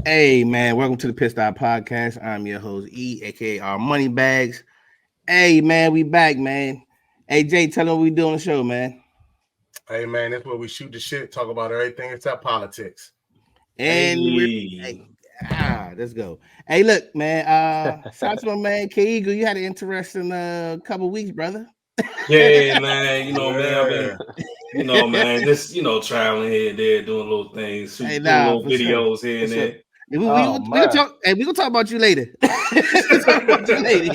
Hey man, welcome to the Pitt Stop Podcast. I'm your host E, aka our money bags. Hey man, we back, man. Hey Jay, tell them what we do on the show, man. Hey man, that's where we shoot the shit, talk about everything except politics. And we're hey, Hey, let's go. Hey, look, man. Shout out to my man K Eagle. You had an interesting couple weeks, brother. yeah, man. You know me. I've Yeah. been, man, just traveling here and there, doing little things, Hey, doing nah, little for sure. videos here For and sure. there. We gonna talk. Hey, we gonna talk about you later. We'll talk about you later.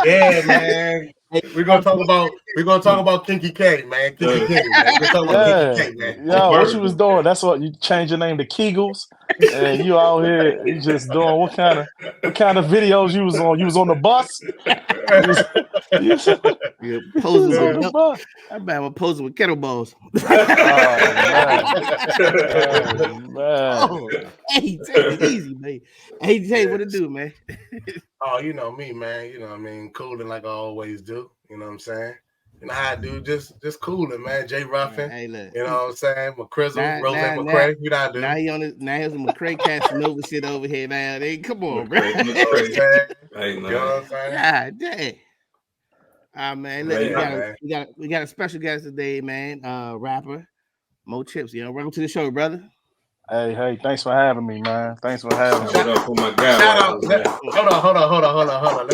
Yeah, man. We're gonna talk about Kinky K, man. Kinky K, man. We're gonna talk about Kinky K, man. Yo, what you Word. was doing? That's what you changed your name to Kegels, and you out here you just doing what kind of videos you was on? You was on the bus. You was You're posing on with the bus. I bet I'm posing with kettleballs. Oh man. Oh, hey, take it easy, man. Hey, Jay, what it do, man? Oh, you know me, man. You know what I mean? Cooling like I always do. You know what I'm saying? You know how I do, just cooling, man. Jay Ruffin. Hey, look. You know what I'm saying? McCrizzle, Rose Now- McCray. You know how I do. Now he on it. Now here's some McCray casting over shit over here. Now, hey, come on, bro. McCray. You know what I'm saying? Hey, You man. know what I'm saying? God dang. Man, look, Yeah, we got a special guest today, man. Rapper Mo Chips. Welcome to the show, brother. Hey, thanks for having me, man. Thanks for having me. Shout out for my guy. Shout out. right there. Hold on.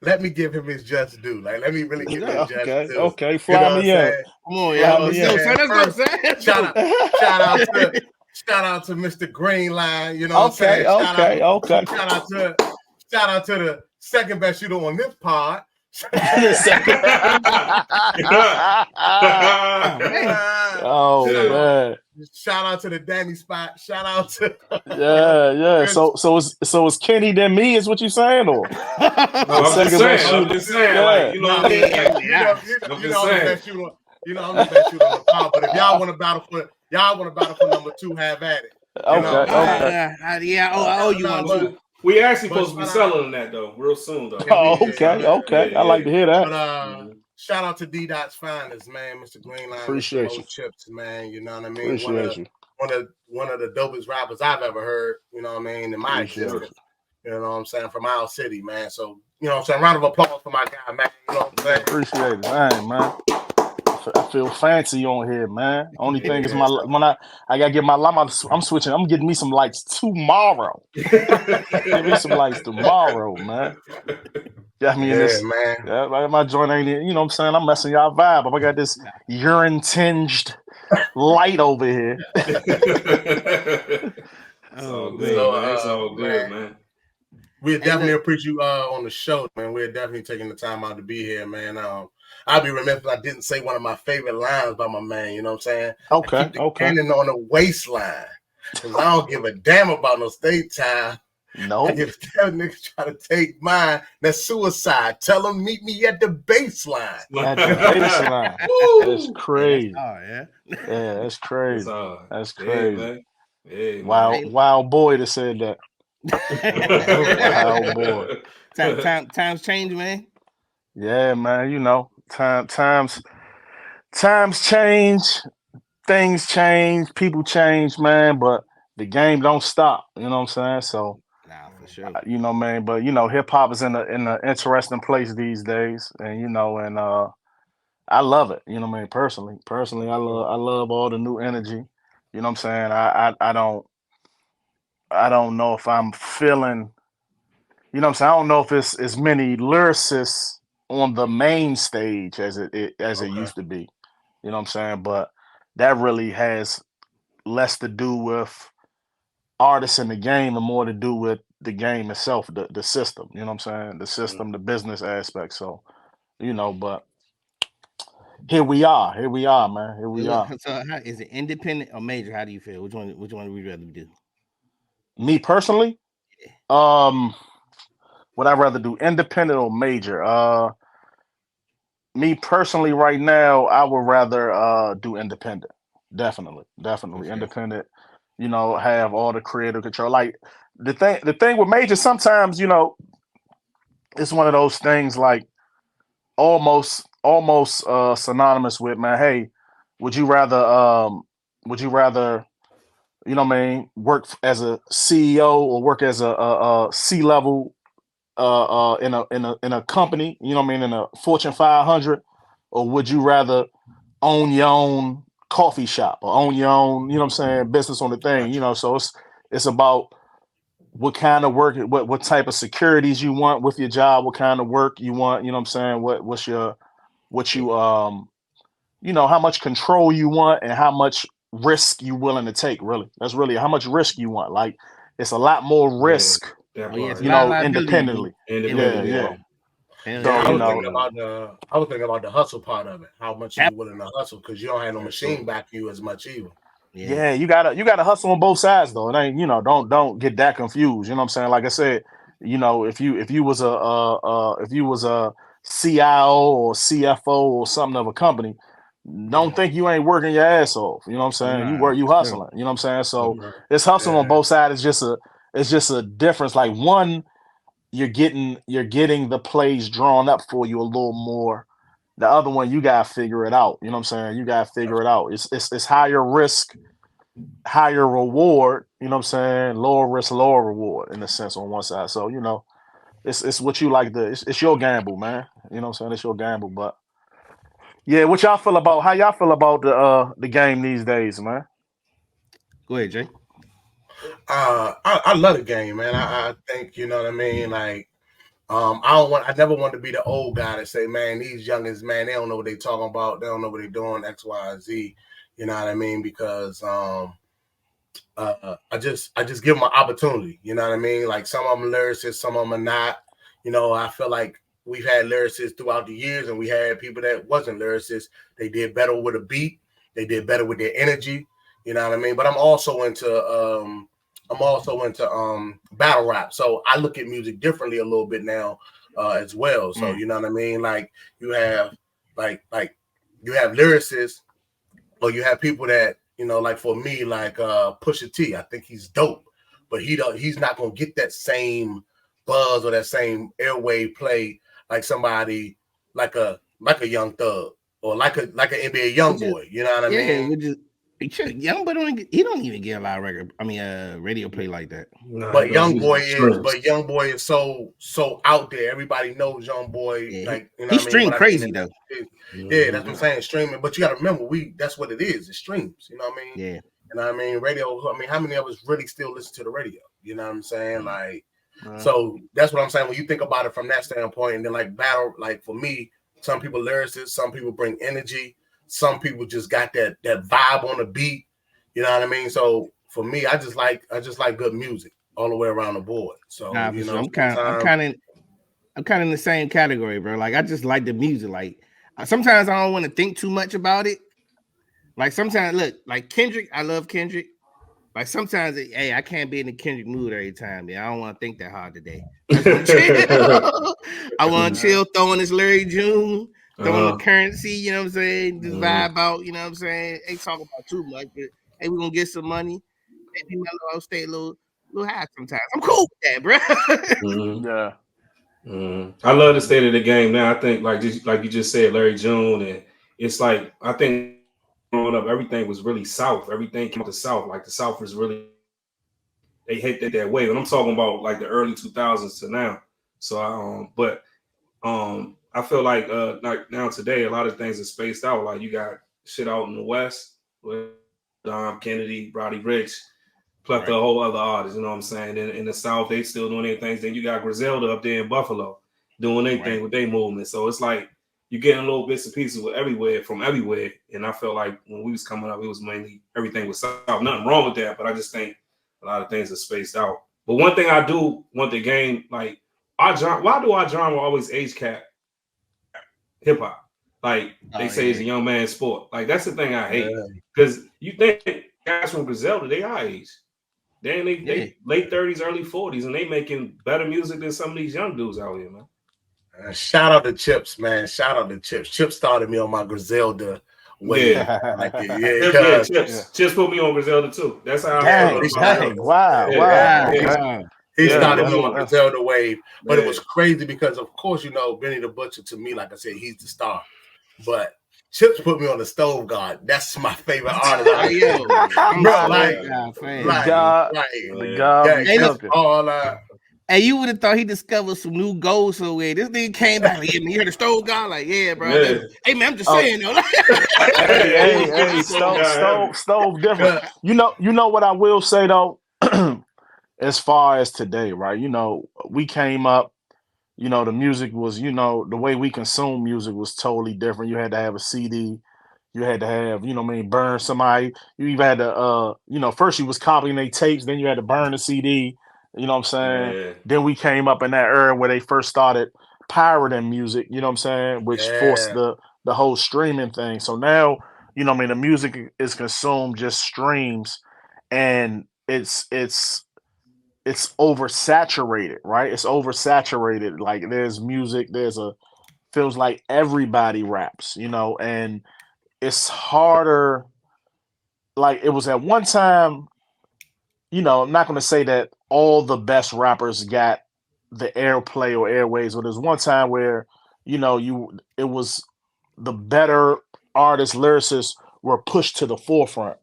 Let me give him his just due. Like, let me really give him his just due. Okay, fly me in. Come on, Yeah, y'all. yeah. Let's go, son. Shout out to Mr. Greenline. You know what I'm saying? Okay. Shout out to the second best shooter on this pod. Oh man. Shout out to the Danny Spot. Shout out to Yeah. So it's Kenny than me, is what you saying, or No, I'm just saying, like, you know what I mean? Like, you know I'm the best shooter. You know I'm the best shooter on the pod. But if y'all want to battle for number 2, have at it. Okay. Yeah, I owe you one too. We actually supposed to be selling that though, real soon though. Okay. I like to hear that. But shout out to D Dot's finest, man, Mr. Greenline. Appreciate Mr. you. Chips, man. You know what I mean? Appreciate you. One of the dopest rappers I've ever heard, you know what I mean, in my existence. You know what I'm saying? From our city, man. So, you know what I'm saying? Round of applause for my guy, man. You know what I'm saying? Appreciate it. Man. I feel fancy on here, man. Only thing is when I gotta get my light. I'm switching. I'm getting me some lights tomorrow. Give me some lights tomorrow, man. Got me in this, man. Yeah, my joint ain't. You know what I'm saying? I'm messing y'all vibe up. I got this urine tinged light over here. It's all good, man. It's all good, man. We definitely appreciate you on the show, man. We're definitely taking the time out to be here, man. I'll be remiss if I didn't say one of my favorite lines by my man. You know what I'm saying? Okay. I keep the cannon on the waistline because I don't give a damn about no state time. No. I just tell niggas try to take mine. That's suicide. Tell them meet me at the baseline. At the baseline. That's crazy. Yeah, that's crazy. That's crazy. Man. Hey, wild boy that said that. Wild boy. Times change, man. Yeah, man. You know, times change, things change, people change, man. But the game don't stop. You know what I'm saying? So, for sure. You know, man. But you know, hip hop is in an interesting place these days, and you know, and I love it. You know what I mean? Personally, I love all the new energy. You know what I'm saying? I don't know if I'm feeling. You know what I'm saying? I don't know if it's as many lyricists on the main stage as it used to be. You know what I'm saying? But that really has less to do with artists in the game and more to do with the game itself, the system. You know what I'm saying? The system, the business aspect. So, you know, but here we are, man. Here we are. So, is it independent or major? How do you feel? Which one would we rather do? Me personally, would I rather do independent or major? Me personally, right now, I would rather do independent. Definitely Okay. independent. You know, have all the creative control. Like the thing with major, sometimes you know, it's one of those things like almost synonymous with, man. Hey, would you rather you know what I mean, work as a CEO or work as a C-level in a company, you know what I mean, in a Fortune 500, or would you rather own your own coffee shop or own your own, you know what I'm saying, business on the thing, you know? So it's about what kind of work, what type of securities you want with your job, what kind of work you want, you know what I'm saying, what you you know, how much control you want and how much risk you willing to take. Really, that's really how much risk you want. Like, it's a lot more risk, That Oh yeah, it's part. a you lot of know, liability. independently. Independent, Yeah. Hell So, Yeah, yeah. I you was know, thinking about the hustle part of it. How much That- you willing to hustle because you don't have no machine backing you as much either. yeah. yeah, you gotta hustle on both sides though. It ain't, you know, don't get that confused. You know what I'm saying? Like I said, you know, if you was a CIO or CFO or something of a company, don't think you ain't working your ass off. You know what I'm saying? Nah, You for sure. hustling. You know what I'm saying? So Mhm. it's hustling on Yeah. both sides. It's just a difference. Like, one, you're getting the plays drawn up for you a little more. The other one, you gotta figure it out. You know what I'm saying? You gotta figure it out. It's higher risk, higher reward, you know what I'm saying? Lower risk, lower reward in a sense on one side. So, you know, it's what you like to it's your gamble, man. You know what I'm saying? It's your gamble. But yeah, what y'all feel about how y'all feel about the game these days, man? Go ahead, Jay. I love the game, man. I think you know what I mean. Like, I never want to be the old guy to say, man, these youngins, man, they don't know what they talking about. They don't know what they doing X, Y, and Z. You know what I mean? Because I just give them an opportunity. You know what I mean? Like, some of them lyricists, some of them are not. You know, I feel like we've had lyricists throughout the years, and we had people that wasn't lyricists. They did better with a beat. They did better with their energy. You know what I mean? But I'm also into battle rap. So I look at music differently a little bit now as well. So you know what I mean? Like, you have you have lyricists, or you have people that, you know, like for me, like Pusha T, I think he's dope, but he's not gonna get that same buzz or that same airway play like somebody like a Young Thug or like an NBA Young Boy. You know what I Yeah, mean? which is young, but he don't even get a lot of radio play like that. Nah, But he don't. Young He's Boy experienced. is so out there. Everybody knows Young Boy. Yeah, Like, you know he what I mean? stream What I mean crazy in though. that, yeah, that's what I'm saying. Streaming, but you got to remember, that's what it is. It's streams. You know what I mean? Yeah. You know what I mean? Radio. I mean, how many of us really still listen to the radio? You know what I'm saying? Like, Right. so that's what I'm saying. When you think about it from that standpoint, and then like battle, like for me, some people lyricists, some people bring energy, some people just got that vibe on the beat. You know what I mean? So for me, I just like good music all the way around the board. So Nah, for you sure. know, I'm kind of in the same category, bro. Like, I just like the music. Like, sometimes I don't want to think too much about it. Like, sometimes, look, like Kendrick, I love Kendrick. Like, sometimes, hey, I can't be in the Kendrick mood every time. Yeah, I don't want to think that hard today. I just want to chill. I want to chill, throwing this Larry June, throwing the currency. You know what I'm saying? Just vibe out. You know what I'm saying? Ain't talking about too much, but hey, we're gonna get some money. Maybe I'll stay a little high sometimes. I'm cool with that, bro. Yeah. I love the state of the game now. I think, like you just said, Larry June, and it's like, I think growing up, everything was really South. Everything came out the South. Like, the South was really, they hit that wave. And I'm talking about like the early 2000s to now. So I feel like now today, a lot of things are spaced out. Like, you got shit out in the West with Dom Kennedy, Roddy Ricch, plus a whole other artists, you know what I'm saying? In the South, they still doing their things. Then you got Griselda up there in Buffalo doing their thing with their movement. So it's like you're getting little bits and pieces from everywhere. And I felt like when we was coming up, it was mainly everything was South. Nothing wrong with that, but I just think a lot of things are spaced out. But one thing I do want the game, like, why do our genre always age cap hip hop? Like, they say it's a young man's sport. Like, that's the thing I hate. Because you think guys from Griselda, they our age. They late 30s, early 40s, and they making better music than some of these young dudes out here, man. Shout out to Chips, man. Shout out to Chips. Chips started me on my Griselda way. Chips put me on Griselda too. That's how Wow. He started me on the Griselda wave. But it was crazy because, of course, you know, Benny the Butcher, to me, like I said, he's the star. but Chips put me on the Stove God. That's my favorite artist. I'm Bro, like, the God be Hey, look, cooking. all and you would have thought he discovered some new gold somewhere. This nigga came back like, you heard the Stove God? Like, yeah, bro. Yeah. Hey, man, I'm just saying, though. Hey, stove different. You know what I will say though, as far as today, right? You know, we came up, you know, the music was, you know, the way we consume music was totally different. You had to have a CD. You had to have, you know what I mean, burn somebody. You even had to, you know, first you was copying their tapes, then you had to burn the CD. You know what I'm saying? Yeah. Then we came up in that era where they first started pirating music, you know what I'm saying, which forced the whole streaming thing. So now, you know what I mean, the music is consumed just streams, and it's oversaturated, right? It's oversaturated. Like there's music, feels like everybody raps, you know, and it's harder. Like it was at one time, you know, I'm not going to say that all the best rappers got the airplay or airways, but there's one time where, you know, it was the better artists, lyricists were pushed to the forefront.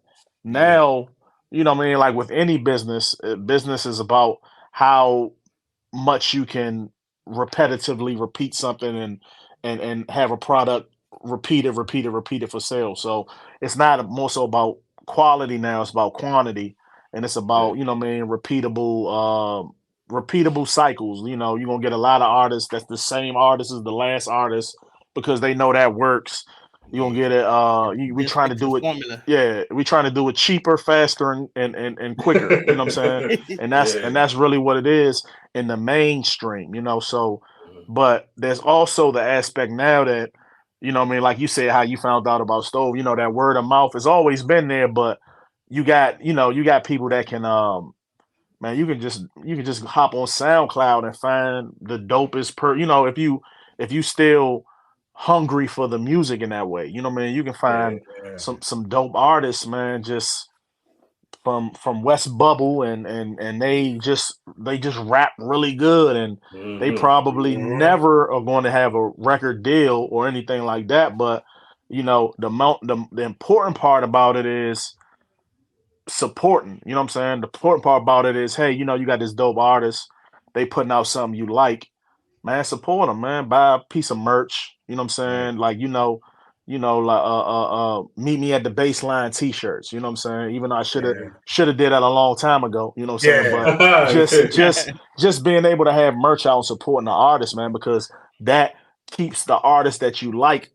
Now, you know what I mean? Like with any business, business is about how much you can repetitively repeat something and have a product repeated for sale. So it's not more so about quality now, it's about quantity, and it's about, you know what I mean, repeatable cycles. You know, you're gonna get a lot of artists that's the same artist as the last artist because they know that works. You're gonna get it, we trying to do it formula. Yeah, we trying to do it cheaper, faster, and quicker. You know what I'm saying? And that's really what it is in the mainstream, you know. So, but there's also the aspect now that, you know what I mean, like you said, how you found out about Stove, you know, that word of mouth has always been there, but you got, you know, you got people that can man, you can just hop on SoundCloud and find the dopest you know, if you still hungry for the music in that way, you know what I mean, you can find some dope artists, man, just from West Bubble, and they just rap really good, and they probably never are going to have a record deal or anything like that. But you know, the important part about it is supporting. You know what I'm saying? The important part about it is, hey, you know, you got this dope artist, they putting out something you like, man, support them, man. Buy a piece of merch. You know what I'm saying? Like, like meet me at the baseline t-shirts. You know what I'm saying? Even though I should have did that a long time ago. You know what I'm saying? But just being able to have merch out and supporting the artist, man, because that keeps the artist that you like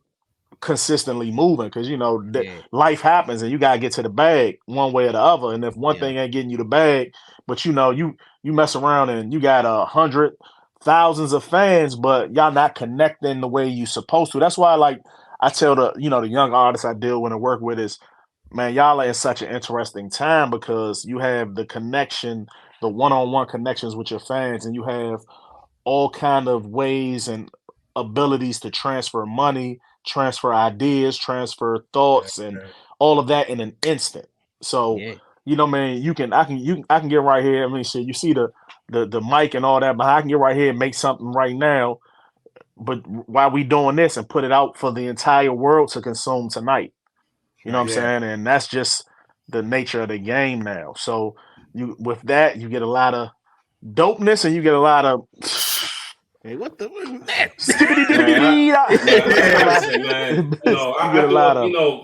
consistently moving, because you know that life happens and you gotta get to the bag one way or the other. And if one thing ain't getting you the bag, but you know, you mess around and you got 100 thousands of fans, but y'all not connecting the way you supposed to. That's why, like, I tell the young artists I deal with and work with is, man, y'all are in such an interesting time because you have the connection, the one-on-one connections with your fans, and you have all kind of ways and abilities to transfer money, transfer ideas, transfer thoughts, and all of that in an instant. So, you know, man, I can get right here. I mean, shit, you see the mic and all that, but I can get right here and make something right now. But while we doing this and put it out for the entire world to consume tonight, you know what I'm saying? And that's just the nature of the game now. So with that, you get a lot of dopeness and you get a lot of hey, what that? Man,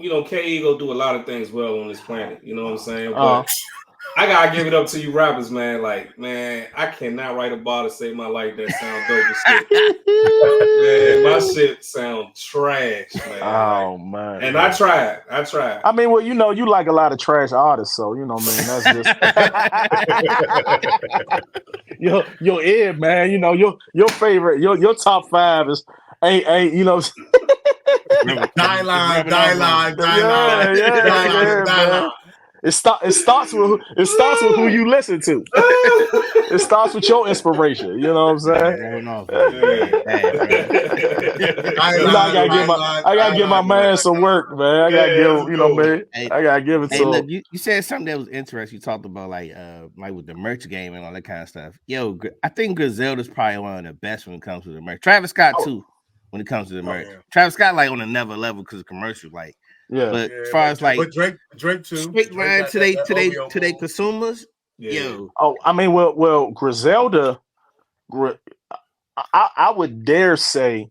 you know, K Eagle do a lot of things well on this planet. You know what I'm saying? But I gotta give it up to you rappers, man. Like, man, I cannot write a bar to save my life that sound dope as shit. Man, my shit sound trash, man. Oh, man. And I tried. I mean, well, you know, you like a lot of trash artists, so you know, man, that's just your ear, man. You know, your favorite, your top 5 is ain't you know. Die. It starts with who you listen to. It starts with your inspiration. You know what I'm saying? I gotta give my man some work, man. I gotta give, you know, man. I gotta give it to him. Look, you said something that was interesting. You talked about like with the merch game and all that kind of stuff. Yo, I think Griselda's probably one of the best when it comes to the merch. Travis Scott too. when it comes to the merch. yeah. Travis Scott like on another level because of commercials, like. Yeah. But as far as like, but Drake too. straight Drake line got to that they OVO consumers, Yeah. yo. Oh, I mean, well, Griselda. I would dare say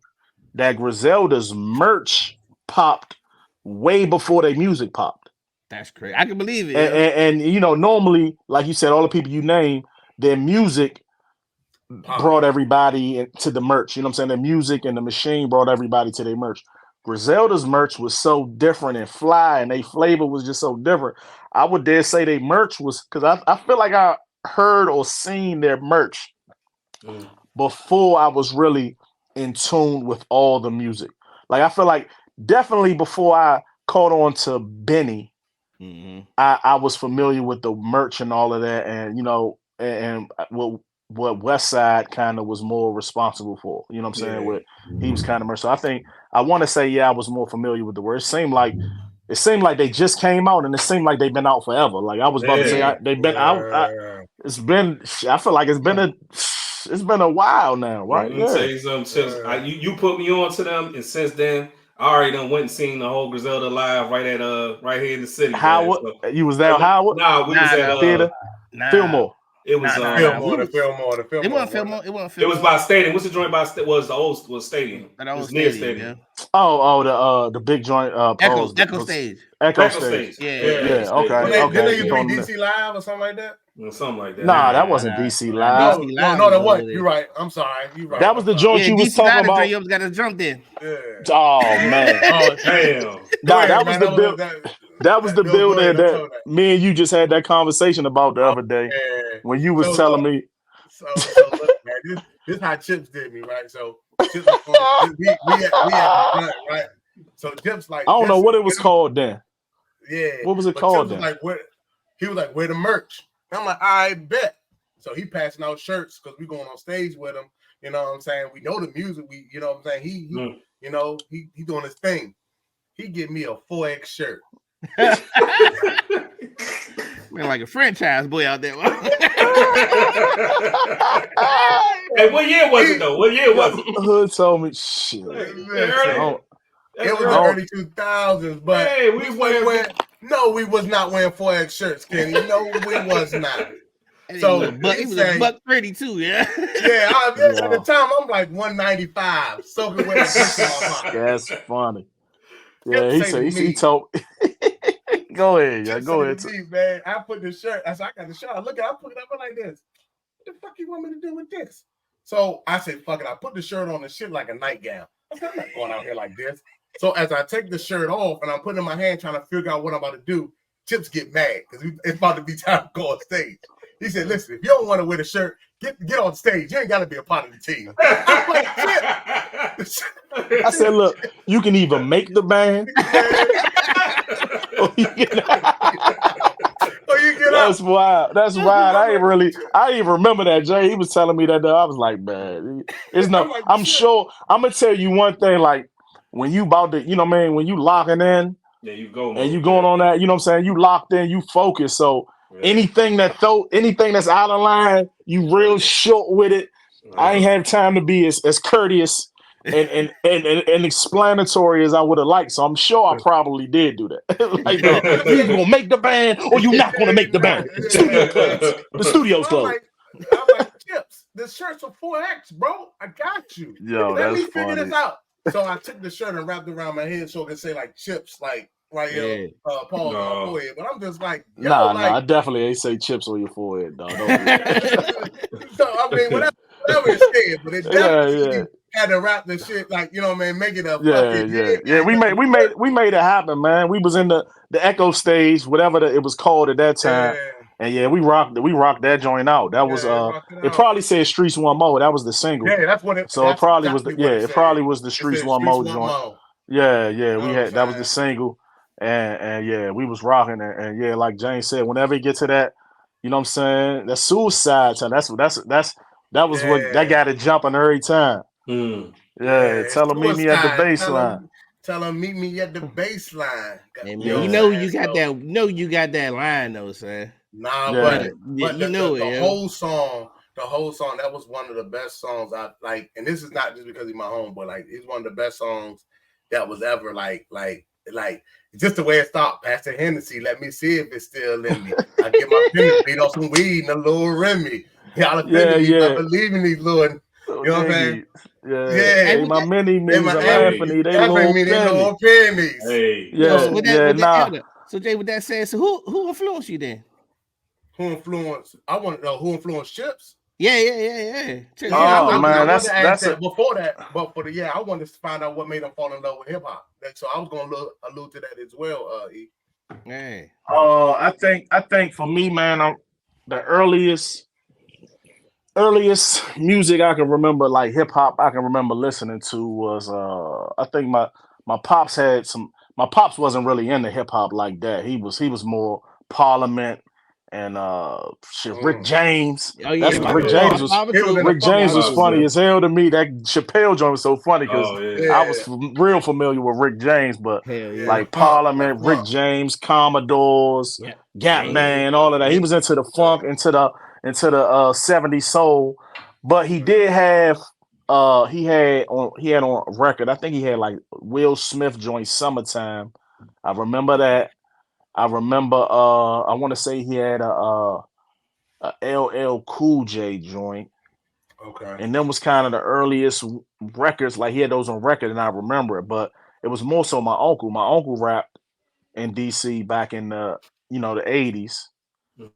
that Griselda's merch popped way before their music popped. That's crazy. I can believe it. And you know, normally, like you said, all the people you name, their music brought everybody to the merch. You know what I'm saying? The music and the machine brought everybody to their merch. Griselda's merch was so different and fly, and their flavor was just so different. I would dare say their merch was, because I feel like I heard or seen their merch before I was really in tune with all the music. Like, I feel like definitely before I caught on to Benny, I was familiar with the merch and all of that, and you know, and what West Side kind of was more responsible for. You know what I'm saying? What he was kind of merch. So I want to say, I was more familiar with the word. It seemed like they just came out, and it seemed like they've been out forever. Like I was about to say, they've been out. I feel like it's been a while now, right? Let me tell you something, Chips. You put me on to them, and since then, I already done went and seen the whole Griselda live right here in the city. Howard, so, you was there, Howard? Nah, we was at theater. Fillmore. It was the Fillmore. It wasn't Fillmore. It was by Stadium. What's the joint by? Was the old Stadium? It was near Stadium. Yeah. The big joint. Echo Stage. Echo Stage. Yeah. Okay. Did they used to be DC Live or something like that? Something like that. Nah, that wasn't DC Live. No, that wasn't. You're right. I'm sorry. You're right. That was the joint you was talking about. You got to jump in. Yeah. Oh man. Oh damn. Nah, that was the bill. That was the building that me and you just had that conversation about the other day when you was telling me. So look, man, this how Chips did me, right? So Chips we had the front, right? So Chips like, I don't know what it was called then. Yeah. What was it called then? He was like, where the merch? And I'm like, I bet. So he passing out shirts because we going on stage with him. You know what I'm saying? We know the music. We, you know what I'm saying? He you know, he doing his thing. He give me a 4X shirt. Man, like a franchise boy out there. Hey, what year was it though? What year was it? Hood told me shit. It was the early 2000s, but we was not wearing 4X shirts, Kenny. No, we was not. So he was a $132, yeah. At the time I'm like 195, soaking with a That's funny. Yeah, he told. Go ahead, go ahead. Me, man, I put the shirt. I said, I got the shirt. I look at, I put it up like this. What the fuck you want me to do with this? So I said, fuck it. I put the shirt on the shit like a nightgown. I said, I'm not going out here like this. So as I take the shirt off and I'm putting it in my hand trying to figure out what I'm about to do, Chips get mad because it's about to be time to go on stage. He said, listen, if you don't want to wear the shirt, get on stage. You ain't got to be a part of the team. I said, look, you can either make the band or you get That's wild. That's wild. I didn't even remember that, Jay. He was telling me that. I was like, man, it's no. I'm sure. I'm gonna tell you one thing. Like when you about to, you know, man, when you locking in, you go, and you going on that, you know what I'm saying. You locked in, you focus. So anything that's out of line, you real short with it. I ain't have time to be as courteous and explanatory as I would have liked. So I'm sure I probably did do that. Like, you gonna make the band or you not gonna make the band? The studio's closed. I'm like, Chips, the shirt's a 4X, bro. I got you. Yo, let me figure this out. So I took the shirt and wrapped it around my head so it could say like Chips, like right here, Paul on my forehead. But I'm just like, I definitely ain't say Chips on your forehead, dog. So I mean, whatever it said, but it definitely had to wrap the shit like, you know what I mean, make it a we made it happen, man. We was in the Echo Stage, whatever it was called at that time. And we rocked that joint out. That was it probably said Streets One More. That was the single. Yeah, that's what it. So it probably was it probably was the Streets One More joint. Yeah, we had that was the single. And we was rocking it. And like James said, whenever you get to that, you know what I'm saying, that suicide time. That was what that got it jumping every time. Tell him meet me at the baseline. Tell him meet me at the baseline. Hey, man, you know you got that line though, son. Nah, but you know the whole song the whole song, that was one of the best songs I like. And this is not just because he's my homeboy. Like, it's one of the best songs that was ever like just the way it stopped. Pastor Hennessy, let me see if it's still in me. I get my fingers beat on some weed and a little Remy. Y'all offended me by believing these Lord. You know what I'm saying? Yeah. Hey, my mini me's a Anthony. They little pennies. Hey. Yeah. So Jay, with that said, so who influenced you then? Who influenced? I want to know who influenced Chips. Yeah. I wanted to ask that before that, but I wanted to find out what made him fall in love with hip hop. So I was gonna allude to that as well. E. Hey. I think for me, man, the earliest music I can remember, like hip hop, I can remember listening to was I think my pops had some. My pops wasn't really into hip hop like that. He was more Parliament and Rick James. Oh yeah, Rick James was. Rick James was funny as hell to me. That Chappelle joint was so funny because I was real familiar with Rick James, but like Parliament, Rick James, Commodores, Gap Band, all of that. He was into the funk, into the 70s soul, but he did have he had on record. I think he had like Will Smith joint Summertime. I remember that. I remember I want to say he had a LL Cool J joint. Okay. And then was kind of the earliest records, like he had those on record, and I remember it, but it was more so my uncle. My uncle rapped in DC back in the the 80s,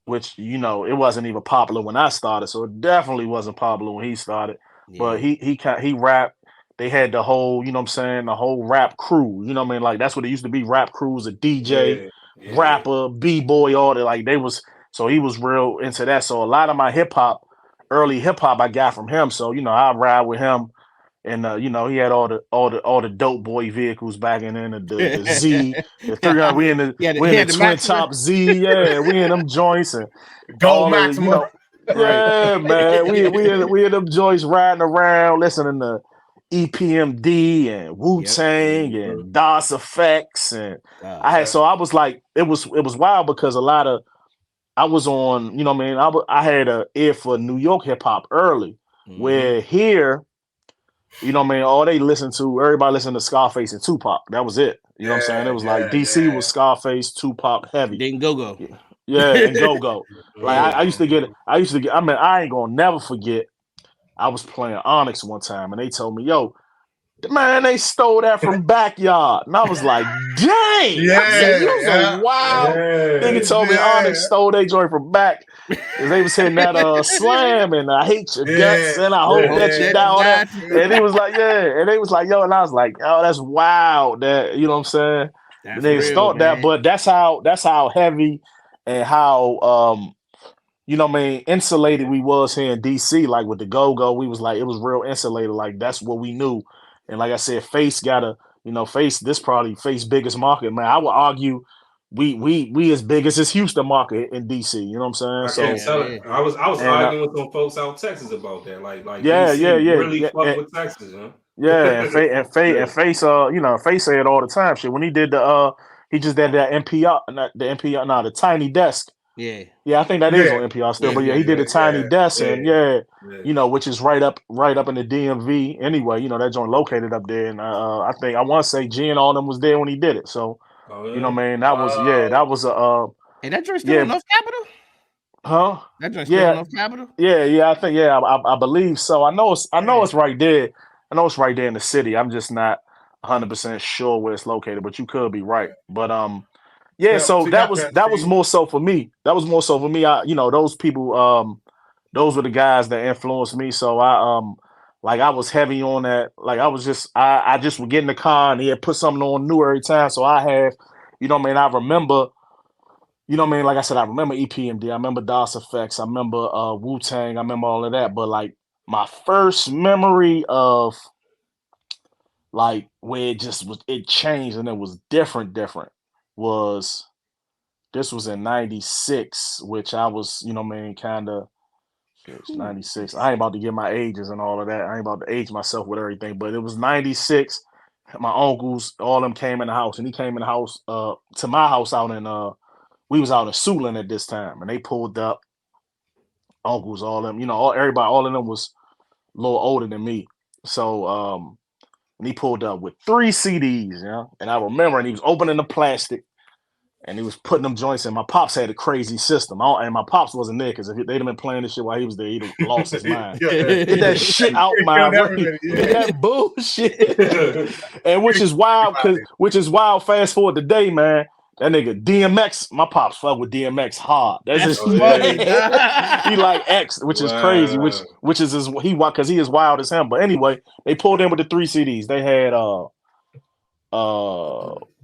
which it wasn't even popular when I started, so it definitely wasn't popular when he started. Yeah. But he rapped. They had the whole, the whole rap crew. You know what I mean? Like that's what it used to be. Rap crews, a DJ, rapper, b-boy, all that. Like they was. So he was real into that. So a lot of my early hip hop, I got from him. So I ride with him. And he had all the dope boy vehicles back in the Z, the 300. We in the twin top Z, we in them joints and Gold Maxima. Man, we in them joints riding around, listening to EPMD and Wu-Tang and DOS Effects, and I was like, it was wild because a lot of I was on, I had an ear for New York hip hop early, where here. All they everybody listened to Scarface and Tupac. That was it. You know what I'm saying? It was like DC was Scarface, Tupac heavy. Then Go-Go. Yeah, and Go-Go. Like I used to get, I mean, I ain't gonna never forget. I was playing Onyx one time and they told me, yo, man, they stole that from Backyard. And I was like, dang! Wow. Nigga told me Onyx stole their joint from back. Cause they was hitting that slam and I hate your guts and I hope that you die. And he was like, and they was like, yo, and I was like, oh, that's wild. That you know what I'm saying? They stole that, but that's how heavy and how insulated we was here in DC, like with the Go-Go. We was like, it was real insulated, like that's what we knew. And like I said, Face this probably Face biggest market, man. I would argue we as big as this Houston market in DC. You know what I'm saying? I was arguing with some folks out Texas about that. Like DC really fuck with Texas, huh? Yeah, and Face Face say it all the time. Shit, when he did he just did that NPR, the Tiny Desk. Yeah, I think that is on NPR still, but he did a Tiny Desk, and which is right up in the DMV anyway. That joint located up there, and I want to say G and all them was there when he did it. So, that was a. And that joint still on North Capitol? Huh? That joint still on North Capitol? Yeah, I think I believe so. I know it's right there. I know it's right there in the city. I'm just not 100% sure where it's located, but you could be right. But so that was more so for me. That was more so for me. Those people, those were the guys that influenced me. So I was heavy on that. Like I just would get in the car and he'd put something on new every time. So I have, I remember, like I said, I remember EPMD, I remember DOS Effects, I remember Wu-Tang, I remember all of that. But like my first memory of like where it changed and it was different. This was in 96, which I was, kind of 96. I ain't about to get my ages and all of that. I ain't about to age myself with everything, but it was 96. My uncles, all of them came in the house, and he came in the house to my house out in we was out in Suitland at this time, and they pulled up. uncles, all them, everybody, all of them was a little older than me. So and he pulled up with 3 CDs, and I remember, and he was opening the plastic, and he was putting them joints in. My pops had a crazy system, and my pops wasn't there because if they'd have been playing this shit while he was there, he'd have lost his mind. Get that shit out my way. That bullshit. And which is wild, fast forward today, man. That nigga DMX, my pops fuck with DMX hard. That's his funny. He like X, which is crazy, which is because he is wild as him. But anyway, they pulled in with the 3 CDs. They had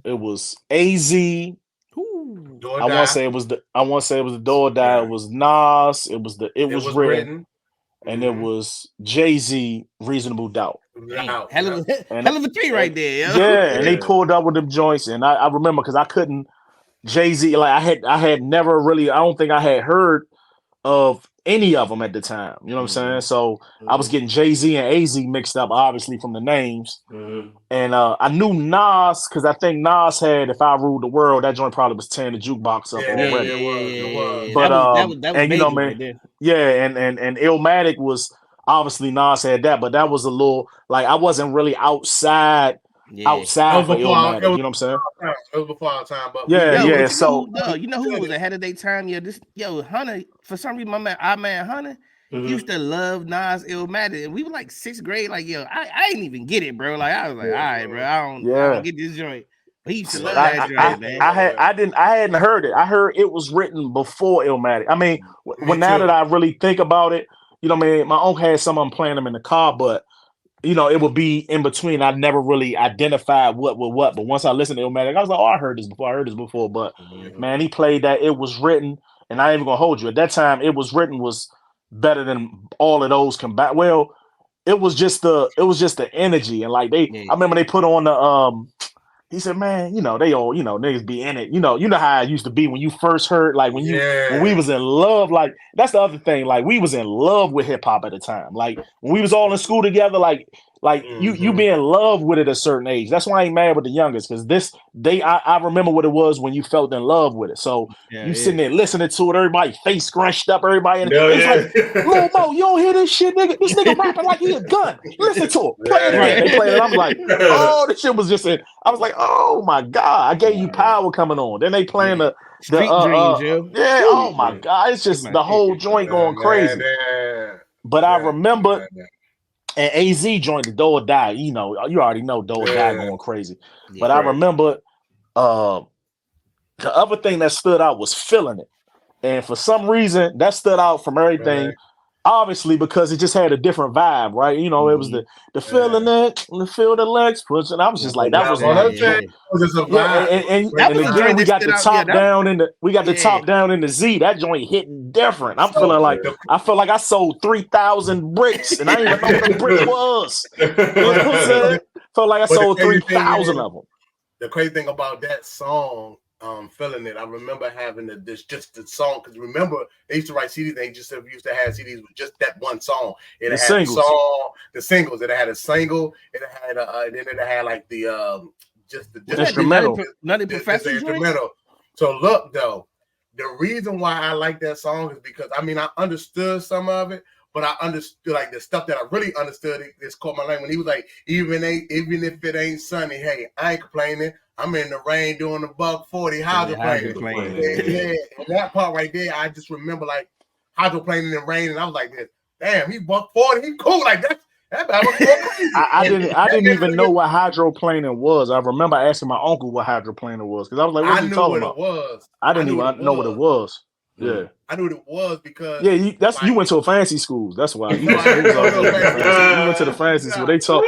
it was AZ. I want to say it was the Do or Die. It was Nas. It was written. And it was Jay-Z, Reasonable Doubt. Hell of a three right there. Yo. Yeah, and they pulled up with them joints, and I remember because I couldn't Jay-Z, like I had never really, I don't think I had heard of any of them at the time. You know what I'm saying? So I was getting Jay-Z and AZ mixed up, obviously from the names. And I knew Nas because I think Nas had "If I Ruled the World." That joint probably was tearing the jukebox up already. Yeah. But that was and you know, man, right there. yeah, and Illmatic was obviously Nas had that, but that was a little like I wasn't really outside for Illmatic. You know what I'm saying? It was before our time, but yeah. So you know who was ahead of their time? Hunter. For some reason, our man Hunter used to love Nas Illmatic, and we were like 6th grade. Like, I didn't even get it, bro. Like, I was like, all right, bro, I don't get this joint. But he used to love that joint, man. I hadn't heard it. I heard it was written before Illmatic. I mean, now that I really think about it, you know, man, my uncle had some of them playing them in the car, but you know, it would be in between. I never really identified what with what, but once I listened to Illmatic, I was like, oh, I heard this before. But man, he played that. It was written, and I ain't even gonna hold you. At that time, it was written was better than all of those combined. Well, it was just the energy, and like I remember they put on the he said, man, you know, they all, you know, niggas be in it. You know how it used to be when you first heard, like when we was in love, like that's the other thing. Like we was in love with hip hop at the time. Like when we was all in school together, like you be in love with it at a certain age. That's why I ain't mad with the youngest, because I remember what it was when you felt in love with it. So you sitting there listening to it, everybody face scrunched up, everybody like, Lil Mo, you don't hear this shit, nigga? This nigga rapping like he a gun. Listen to it. Play it again. They play it. I'm like, oh, this shit was just I was like, oh my God, I gave you power coming on. Then they playing the Street Dreams, oh my God, it's just the whole joint going crazy. But I remember, and AZ joined the Do or Die. You know, you already know Do or Die going crazy. But I remember the other thing that stood out was Feeling It. And for some reason, that stood out from everything. Obviously, because it just had a different vibe, right? You know, it was the feeling it, the feel the legs push, and I was just like, that was and again, we got the top down in the top down in the Z. That joint hitting different. I felt like I sold 3,000 bricks, and I didn't even know what the brick was. You know what I'm saying? Felt like I sold 3,000 of them. The crazy thing about that song, Feeling It, I remember having just the song, because remember they used to write CDs. They just used to have CDs with just that one song. It had the singles. It had a single. It had then it had like the just the instrumental. Instrumental. So look though, the reason why I like that song is because I understood some of it, but I understood like the stuff that I really understood. It's caught my line when he was like, even if it ain't sunny, hey, I ain't complaining. I'm in the rain doing the $140 hydroplaning. And that part right there, I just remember like hydroplaning in the rain, and I was like, damn, he $140, he cool like that. That was crazy. I didn't even know what hydroplaning was. I remember asking my uncle what hydroplaning was, because I was like, "What are you talking about?" I didn't even know what it was. Yeah, I knew what it was because you went to a fancy school. That's why you went to the fancy school. They taught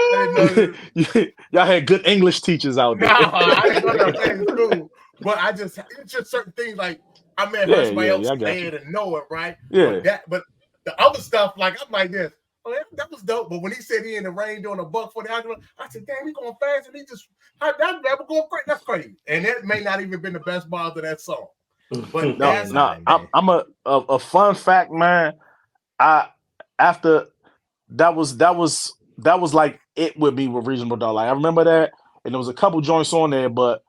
y'all had good English teachers out there. I didn't go to a fancy school, but it's just certain things like I heard somebody else say it and know it, right? Yeah, but the other stuff, like I'm like this. Oh, that was dope. But when he said he in the rain doing $140, I said, damn, he going fast, and he just that was going crazy. That's crazy, and that may not even been the best bars of that song. But I'm a fun fact, man. After that was like it would be with Reasonable Doubt. Like I remember that, and there was a couple joints on there, but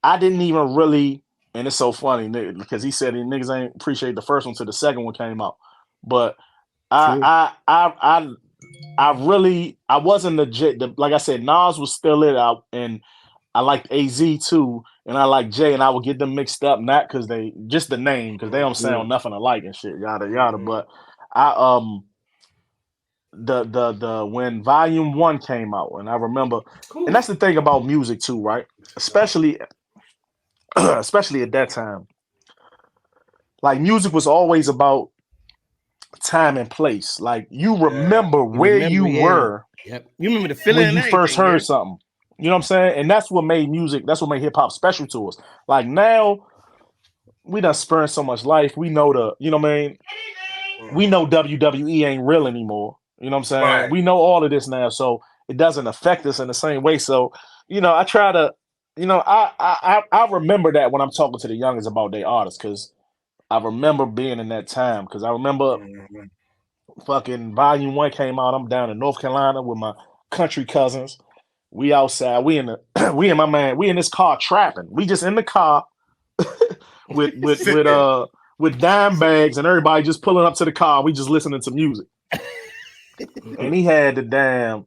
I didn't even really. And it's so funny because he said niggas ain't appreciate the first one till the second one came out. But True. I really I wasn't legit. Like I said, Nas was still it out, and I liked AZ too, and I like Jay, and I would get them mixed up, not because they just the name, because they don't sound nothing alike and shit, yada yada. But I the when Volume 1 came out, and I remember, Cool. and that's the thing about music too, right? Especially especially at that time, like music was always about time and place. Like you remember You where remember, you were Yep. You remember the feeling when and you first everything, heard yeah? something. You know what I'm saying? And that's what made music, that's what made hip hop special to us. Like now, we done spurned so much life. We know you know what I mean? We know WWE ain't real anymore. You know what I'm saying? Right. We know all of this now. So it doesn't affect us in the same way. So, you know, I try to, you know, I remember that when I'm talking to the youngest about their artists, because I remember being in that time. Because I remember fucking Volume 1 came out. I'm down in North Carolina with my country cousins. We outside. We in the we and my man, we in this car trapping. We just in the car with with dime bags and everybody just pulling up to the car. We just listening to music. And he had the damn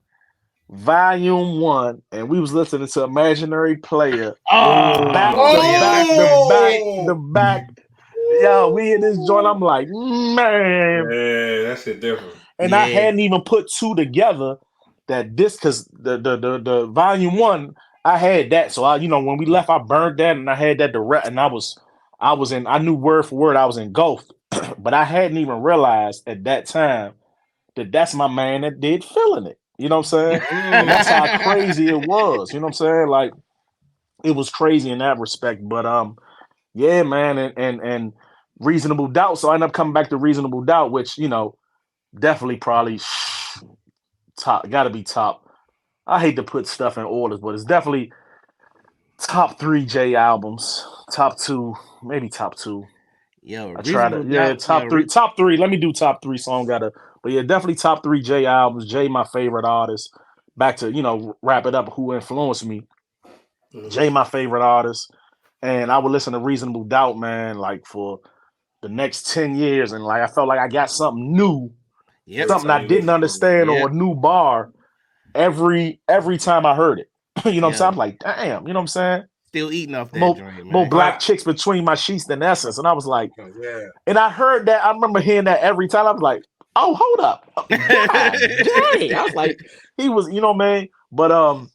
Volume 1, and we was listening to Imaginary Player. Oh, Back to back. Yo, we in this joint. I'm like, man. Yeah, that shit different. And I hadn't even put two together that this, because the Volume 1, I had that. So I, you know, when we left, I burned that, and I had that direct, and I knew word for word I was engulfed. But I hadn't even realized at that time that that's my man that did Feeling It. You know what I'm saying? And that's how crazy it was. You know what I'm saying? Like, it was crazy in that respect. But yeah, man, and Reasonable Doubt. So I ended up coming back to Reasonable Doubt, which, you know, definitely probably top, gotta be top. I hate to put stuff in orders, but it's definitely top 3 J albums. Top 2, maybe top 2. Yo, I try to, Reasonable yeah, Doubt. top 3. Top 3. Let me do top 3 so I don't gotta, but yeah, definitely top 3 J albums. Jay, my favorite artist. Back to, you know, wrap it up, who influenced me. Jay, my favorite artist. And I would listen to Reasonable Doubt, man, like for the next 10 years. And like I felt like I got something new, something I didn't understand, or a new bar every time I heard it. You know what I'm saying? I'm like, damn, you know what I'm saying? Still eating off that more, joint, man. more black chicks between my sheets than Essence. And I was like, and I heard that, I remember hearing that every time. I was like, oh, hold up. God dang. I was like, he was, you know, man. But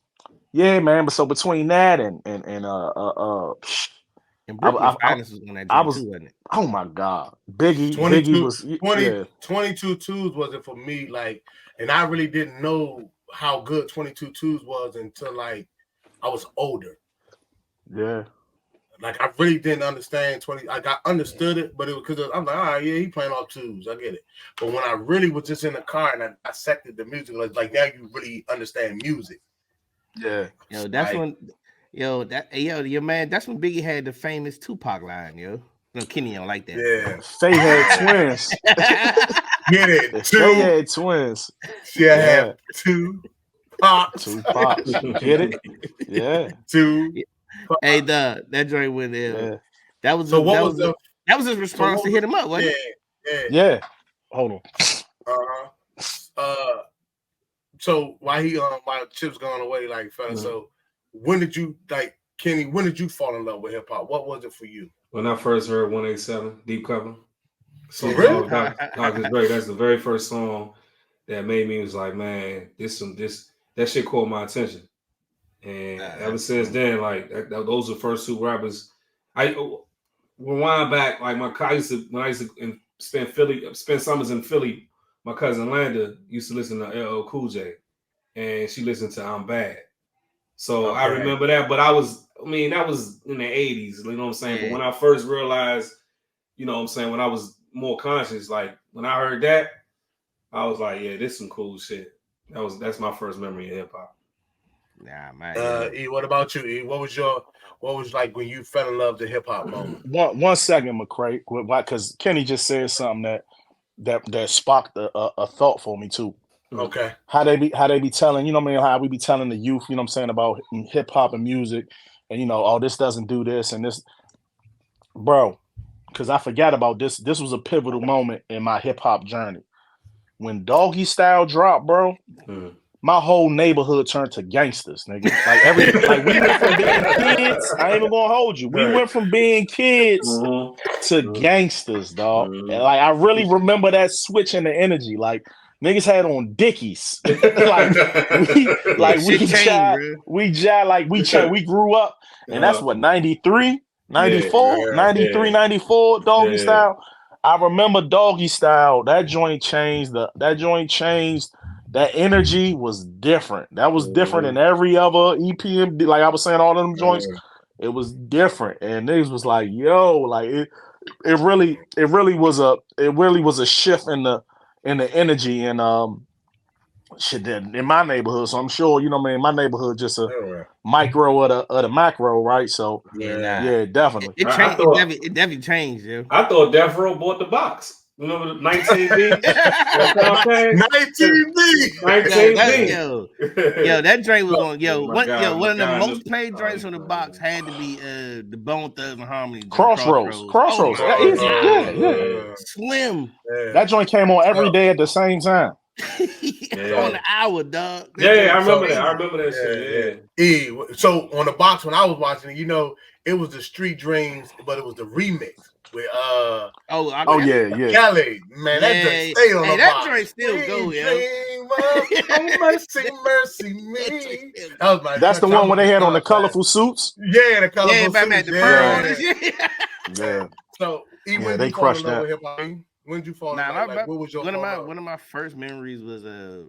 yeah, man. But so between that and Brooklyn Finest was on that joint too, wasn't it? Oh my God. Biggie was 22 Twos wasn't for me, like, and I really didn't know how good 22 Twos was until like I was older. Yeah. Like I really didn't understand 20. Like I understood it, but it was because I'm like, all right, yeah, he playing all twos. I get it. But when I really was just in the car and I dissected the music, like now you really understand music. Yeah. Yo, that's when your man, that's when Biggie had the famous Tupac line, yo. No, Kenny don't like that. Yeah. Faye had twins. Get it. Faye had twins. She had two pops. Two pops. Get it? Yeah. Two. Hey, that joint with yeah. That was his response to hit him up, wasn't it? Yeah. Hold on. So while Chip's going away, like fella, so when did you Kenny, when did you fall in love with hip hop? What was it for you? When I first heard 187 Deep Cover. So really? Dr. Dre, that's the very first song that made me was like, man, that shit caught my attention. And ever since then, like those are the first two rappers. I rewind back, like when I used to spend summers in Philly. My cousin Landa used to listen to LL Cool J, and she listened to I'm Bad. So I remember that, but that was in the 80s, you know what I'm saying? Yeah. But when I first realized, you know what I'm saying, when I was more conscious, like when I heard that, I was like, yeah, this is some cool shit. That's my first memory of hip hop. Nah, man. E, what about you? E, what was like when you fell in love with the hip hop moment? One second, McCray, because Kenny just said something that sparked a thought for me too. Okay. How they be telling, you know what I mean, how we be telling the youth, you know what I'm saying, about hip hop and music, and you know, oh, this doesn't do this and this. Bro, because I forgot about this. This was a pivotal moment in my hip hop journey. When Doggy Style dropped, bro, my whole neighborhood turned to gangsters, nigga. Like we went from being kids. I ain't even gonna hold you. We went from being kids to gangsters, dog. And like I really remember that switch in the energy. Like niggas had on Dickies. we grew up, and that's what 93, 94, 93, 94, Doggy Style. I remember Doggy Style. That joint changed. That energy was different. That was different than every other EPM. Like I was saying, all of them joints, it was different. And niggas was like, "Yo, like it really was a shift in the energy and shit in my neighborhood." So I'm sure, you know what I mean, my neighborhood just a micro of the macro, right? So yeah, definitely. It changed. It definitely changed, yo. I thought Death Row bought the box. Remember the 19B? 19B. Yo, that drink was on. One of the most played drinks on the box had to be the Bone Thugs and Harmony. Crossroads. Yeah. Slim. That joint came on every day at the same time. On the hour, dog. I remember that. I remember that shit. Yeah. So on the box when I was watching it, you know, it was the Street Dreams, but it was the remix with Kelly. Man, that drink stayed on the box. That drink still go, yo. Mercy me. That's the one where they had on the colorful suits. Yeah, the colorful suits. Yeah. So they crushed that. When did you fall in love? Like, what was your one of my first memories was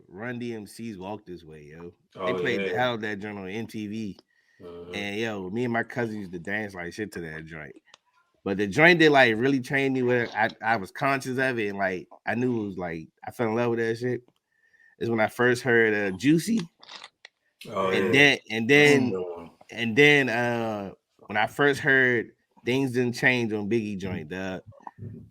Run DMC's Walk This Way, yo. They played the hell of that joint on MTV. And yo, me and my cousin used to dance like shit to that joint. But the joint that like really trained me where I was conscious of it and like I knew it was like I fell in love with that shit is when I first heard Juicy. And then when I first heard Things Didn't Change on Biggie joint, dog.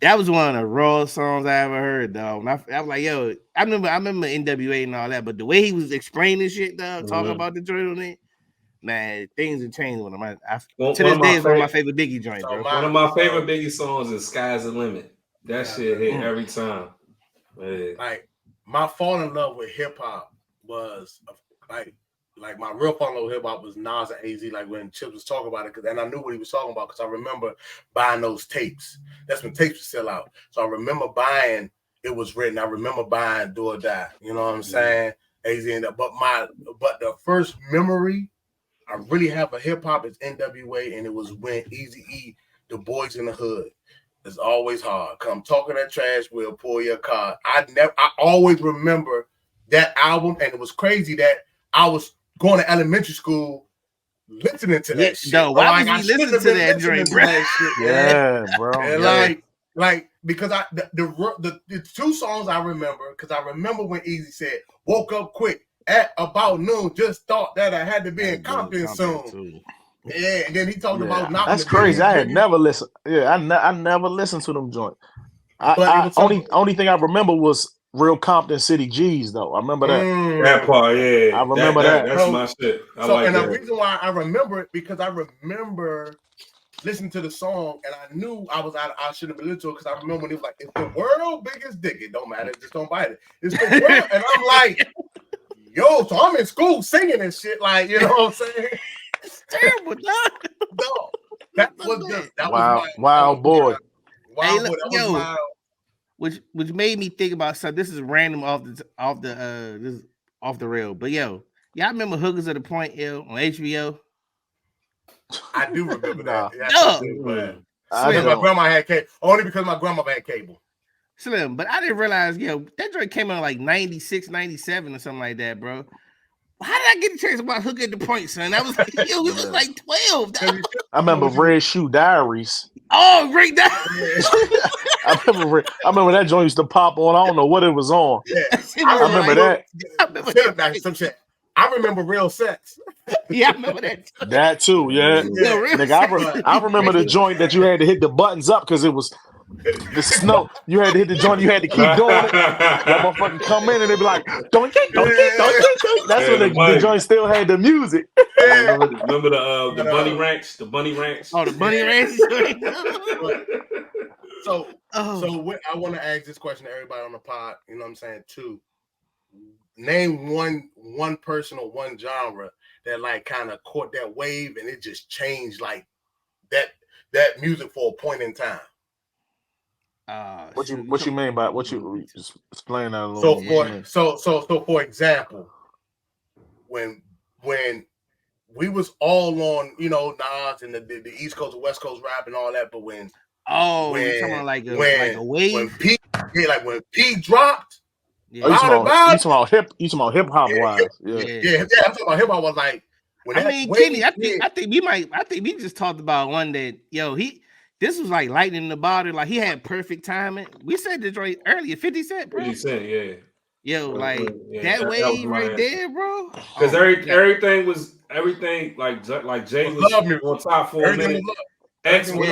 That was one of the rawest songs I ever heard, dog. I was like, yo, I remember NWA and all that, but the way he was explaining shit, dog, talking about the joint on it, man, things have changed with him. To this day, it's one of my favorite Biggie joints, bro. One of my favorite Biggie songs is Sky's the Limit. That shit hit every time. Man. Like, my fall in love with hip hop was like my real fall in love with hip hop was Nas and AZ. Like when Chips was talking about it, and I knew what he was talking about because I remember buying those tapes. That's when tapes were still out. So I remember buying It Was Written. I remember buying Do or Die. You know what I'm saying? AZ and that. But the first memory I really have of hip hop is NWA, and it was when Eazy-E, The Boys in the Hood. It's always hard. Come talking that trash, we'll pull your car. I always remember that album, and it was crazy that I was going to elementary school listening to that shit. No, why was we listening to that drink, bro? Yeah, bro. And like because the two songs I remember, because I remember when Eazy said, "Woke up quick at about noon, just thought that I had to be in Compton soon." Yeah, and then he talked about knocking. That's crazy. I had never listened. Yeah, I never listened to them joints. Only thing I remember was Real Compton City G's though. I remember that. That part, yeah. I remember that. That's my shit. The reason why I remember it because I remember listening to the song and I knew I should have been listening to it because I remember when it was like, "It's the world biggest dick." It don't matter, just don't bite it. It's the world, and I'm like, "Yo!" So I'm in school singing and shit, like, you know what I'm saying? It's terrible, dog. No, that was wild boy. Wild boy. That was wild. Which made me think about something. This is random off the rail. But yo, y'all remember Hookers at the Point on HBO? I do remember that. My grandma had cable. Only because my grandma had cable. Slim, but I didn't realize, that joint came out like 96, 97 or something like that, bro. How did I get a chance about Hook at the Point, son? I was like, we was like 12. I remember Red Shoe Diaries. Oh, great diaries. I remember that joint used to pop on. I don't know what it was on. Yeah. I remember that. Some shit. I remember Real Sex. Yeah, I remember that. That too, yeah. Nigga, I remember the joint that you had to hit the buttons up because it was the snow. You had to hit the joint. You had to keep doing it. That motherfucker come in and they be like, don't get. That's when the joint still had the music. Remember the Bunny Ranch? The Bunny Ranch. Oh, the Bunny Ranch. So Oh. I want to ask this question to everybody on the pod. You know what I'm saying too. Name one person or one genre that like kind of caught that wave and it just changed like that music for a point in time. What you mean by what you just explain that a little So more? for What you mean? so for example, when we was all on, you know, Nas and the East Coast and West Coast rap and all that, but when you talking about like a wave? When Pete dropped, Yeah. Oh, you about talking about hip hop wise? Yeah. I'm talking about hip hop was like when I that mean, wave Kenny, I think we just talked about one that this was like lightning in the bottle. Like he had perfect timing. We said Detroit earlier, 50 Cent, bro. 50 Cent, yeah. Yo, like Yeah, that was wave my right answer. there, bro. Because everything like Jay was love me. on top for a minute. X went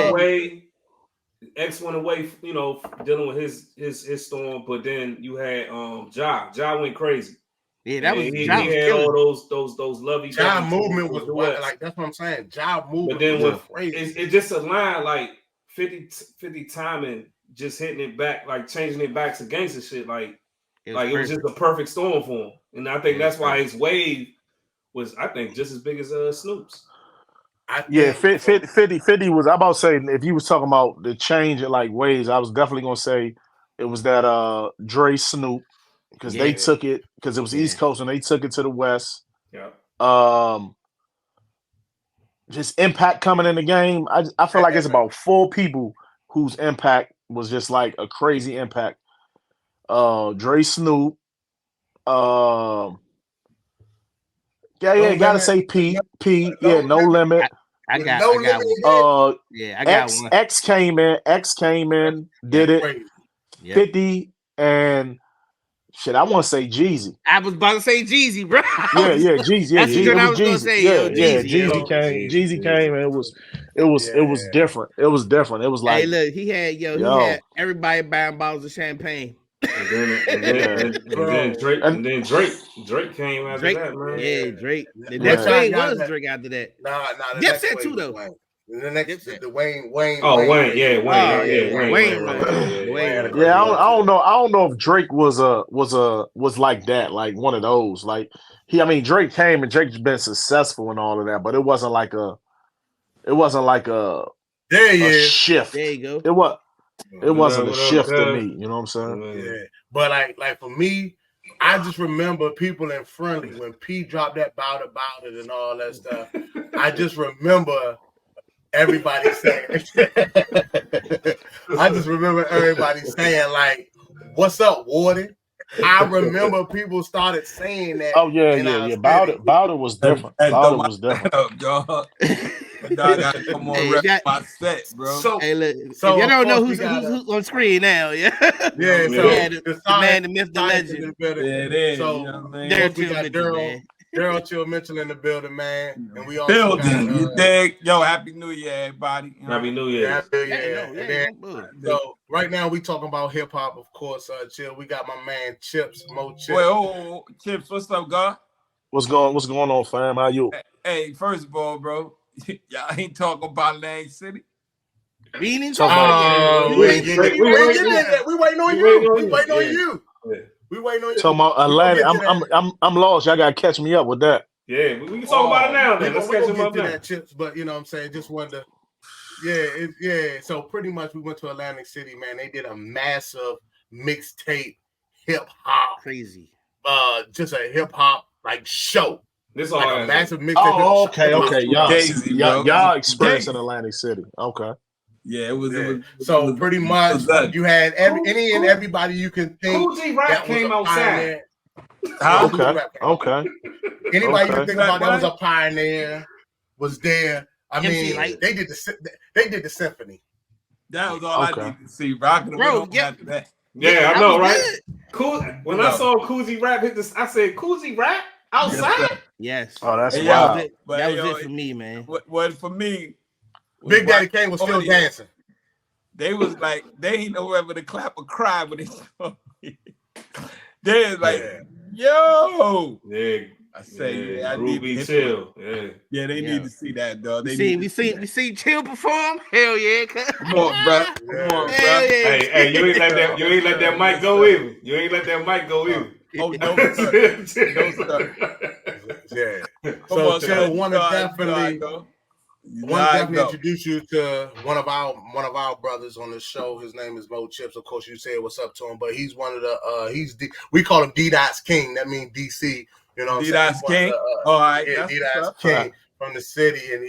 away. You know, dealing with his storm. But then you had Ja went crazy. Yeah, that was he Ja was had killing. all those lovey. Ja movement was wild. Like that's what I'm saying. Ja movement. But then was crazy. It just aligned like 50 timing, just hitting it back, like changing it back to gangster shit. Like it was just a perfect storm for him. And I think that's why his wave was, I think, just as big as Snoop's. Yeah, 50 was. I about to say, if you was talking about the change in like ways, I was definitely gonna say it was that Dre Snoop, because they took it, because it was East Coast and they took it to the West. Yeah. Just impact coming in the game. I feel like it's about 4 people whose impact was just like a crazy impact. Dre Snoop. Gotta say Pete. No limit. I got one. I got one. X came in, did it. 50 and shit. I want to say Jeezy. I was about to say Jeezy, bro. Jeezy. That's the I was gonna say. Jeezy came and it was different. It was different. It was like, hey, look, he had everybody buying bottles of champagne. And then Drake came after that, man. Yeah, Drake. The next wave was Drake after that. Nah. Dipset too, though. The next, Wayne. Wayne. Wayne. Yeah, I don't know if Drake was like that, like one of those. Like Drake came and Drake's been successful and all of that, but it wasn't like a shift. There you go. It wasn't a shift to me, you know what I'm saying? Yeah, but like for me, I just remember people in Friendly when P dropped that bout it and all that stuff. I just remember everybody saying, like, "What's up, Warden?" I remember people started saying that. Oh yeah. Bout it was different. Bout it was different. I gotta come on rep my set, bro. So you don't know who's on screen now, yeah. Yeah, the man, the myth, the legend. Yeah, it is. So you know what I mean? we got Daryl Chill Mitchell in the building, man. And we all you dig? Yo, happy New Year, everybody. Happy New Year. So right now we talking about hip hop, of course. Chill. We got my man Chips, Mo Chips. Wait, Chips, what's up, God? What's going on, fam? How you? Hey, first of all, bro, y'all ain't talking about Lang City. We ain't talking. We waiting on you. We waiting on you. Talking about Atlanta. I'm lost. Y'all gotta catch me up with that. Yeah, we can talk about it now. Then let's catch him up now. Chips, but you know what I'm saying. Just wanted to. So pretty much we went to Atlantic City, man. They did a massive mixtape hip hop, crazy. Just a hip hop like show. This like a massive mixtape. Oh, okay. Y'all experienced in Atlantic City. Okay. Yeah, it was. So pretty much you had everybody you can think. Cool G Rap came outside. Okay. Anybody you can think about that was a pioneer was there. I mean, they did the symphony. That was all I needed to see. Rocking after that. Yeah, I know, right? Cool. When I saw Cool G Rap hit this, I said, "Cool G Rap outside." Yes. Oh, that's wild. That was it for me, man. What for me? Big Daddy Kane was still dancing. They was like, they ain't know whether to clap or cry when they saw me. They was like, yo. Yeah. I say, I need need to chill. Yeah, they need to see that, dog. We see Chill perform. Hell yeah. Come on, bro. Come on, bro. Hey, you ain't let that mic go either. You ain't let that mic go either. Oh, don't start. Don't start. Yeah. Come on, Chill, want to definitely introduce you to one of our brothers on the show. His name is Mo Chips. Of course, you say what's up to him, but he's one of the we call him D-Dot's King. That means DC. You know, D-Dot's King. All right, yeah, D-Dot's King from the city, and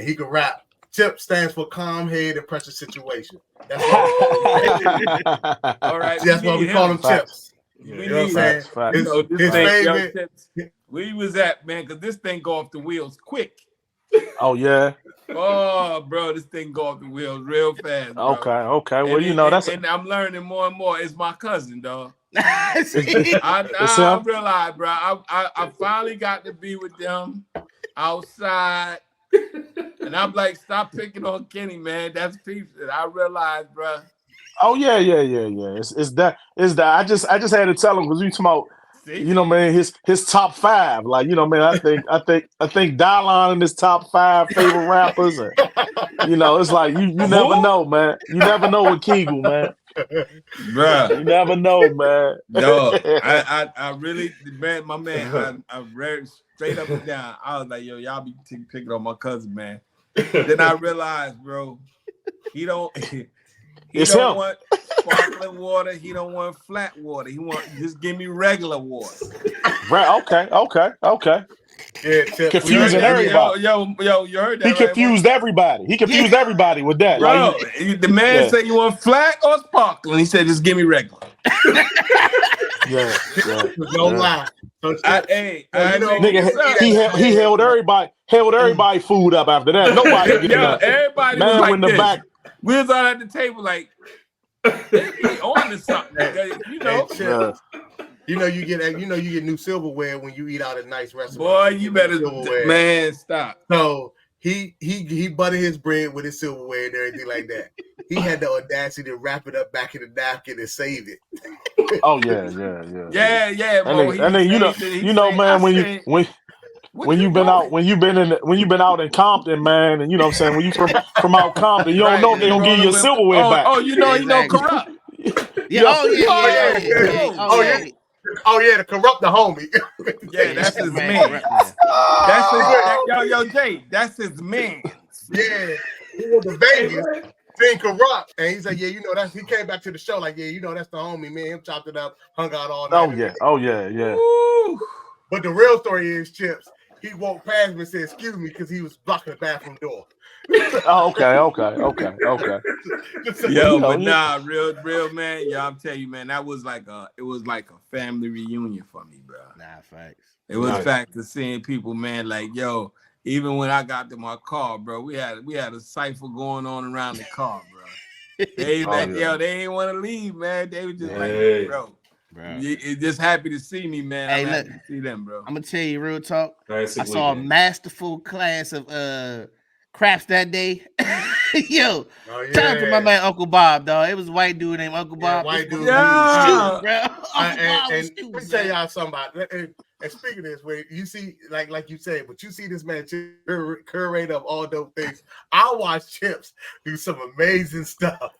he can rap. Chip stands for calm head and pressure situation. That's what all right. That's why we call him Chips. You know what I'm saying? His favorite. Where you was at, man? Because this thing go off the wheels quick. Oh yeah. Oh, bro, this thing go off the wheels real fast. Bro. Okay. Well, you know, and I'm learning more and more. It's my cousin, dog. I realized, bro. I finally got to be with them outside, and I'm like, stop picking on Kenny, man. That's peace. And I realized, bro. Oh yeah. It's that. I just had to tell him because we talking about. You know, man, his top 5. Like, you know, man, I think Dylon in his top 5 favorite rappers. And, you know, it's like you never know, man. You never know with Kegel, man. Bruh. You never know, man. No, I really, man, my man, I read straight up and down. I was like, yo, y'all be picking on my cousin, man. Then I realized, bro, he don't want sparkling water. He don't want flat water. He want just give me regular water. Right? Okay. Yeah, confusing everybody. Yo, you heard that? He confused everybody. He confused everybody with that. Bro, like, the man said you want flat or sparkling. He said just give me regular. Yeah. No lie. Nigga, he held everybody food up after that. Nobody getting up. Everybody man was like in the this. back. We was all at the table like they be on to something. You know. You get new silverware when you eat out at nice restaurants. Boy, you better man stop. So he buttered his bread with his silverware and everything like that. He had the audacity to wrap it up back in the napkin and save it. Oh yeah. Bro, and then you know, man, when you've been out in Compton, man, and you know what I'm saying, when you from out Compton, you don't know if they're gonna give you your silverware back. Oh, you know corrupt. To corrupt the homie. Yeah, that's his man. Yo, Jay, that's his man. Yeah, he was the Vegas. Being corrupt, and he's like, yeah, you know that he came back to the show like, yeah, you know that's the homie, man. Him chopped it up, hung out all night. Oh yeah. Woo. But the real story is, Chips, he walked past me and said, "Excuse me," because he was blocking the bathroom door. Oh, okay. Yo, but nah, real man. Yo, I'm telling you, man, that was like a family reunion for me, bro. Nah, facts. It was facts of seeing people, man. Like, yo. Even when I got to my car, bro, we had a cipher going on around the car, bro. They ain't want to leave, man. They were just like, bro. You just happy to see me, man. Hey, I'm happy to see them, bro. I'm gonna tell you real talk. I saw a weekend. masterful class of craps that day. Yo, shout out to my man Uncle Bob, dog. It was a white dude named Uncle Bob. White dude. Yeah, bro. And let me tell y'all something about. And speaking of this, where you see, like you said, but you see this man, curator of all those things. I watch Chips do some amazing stuff.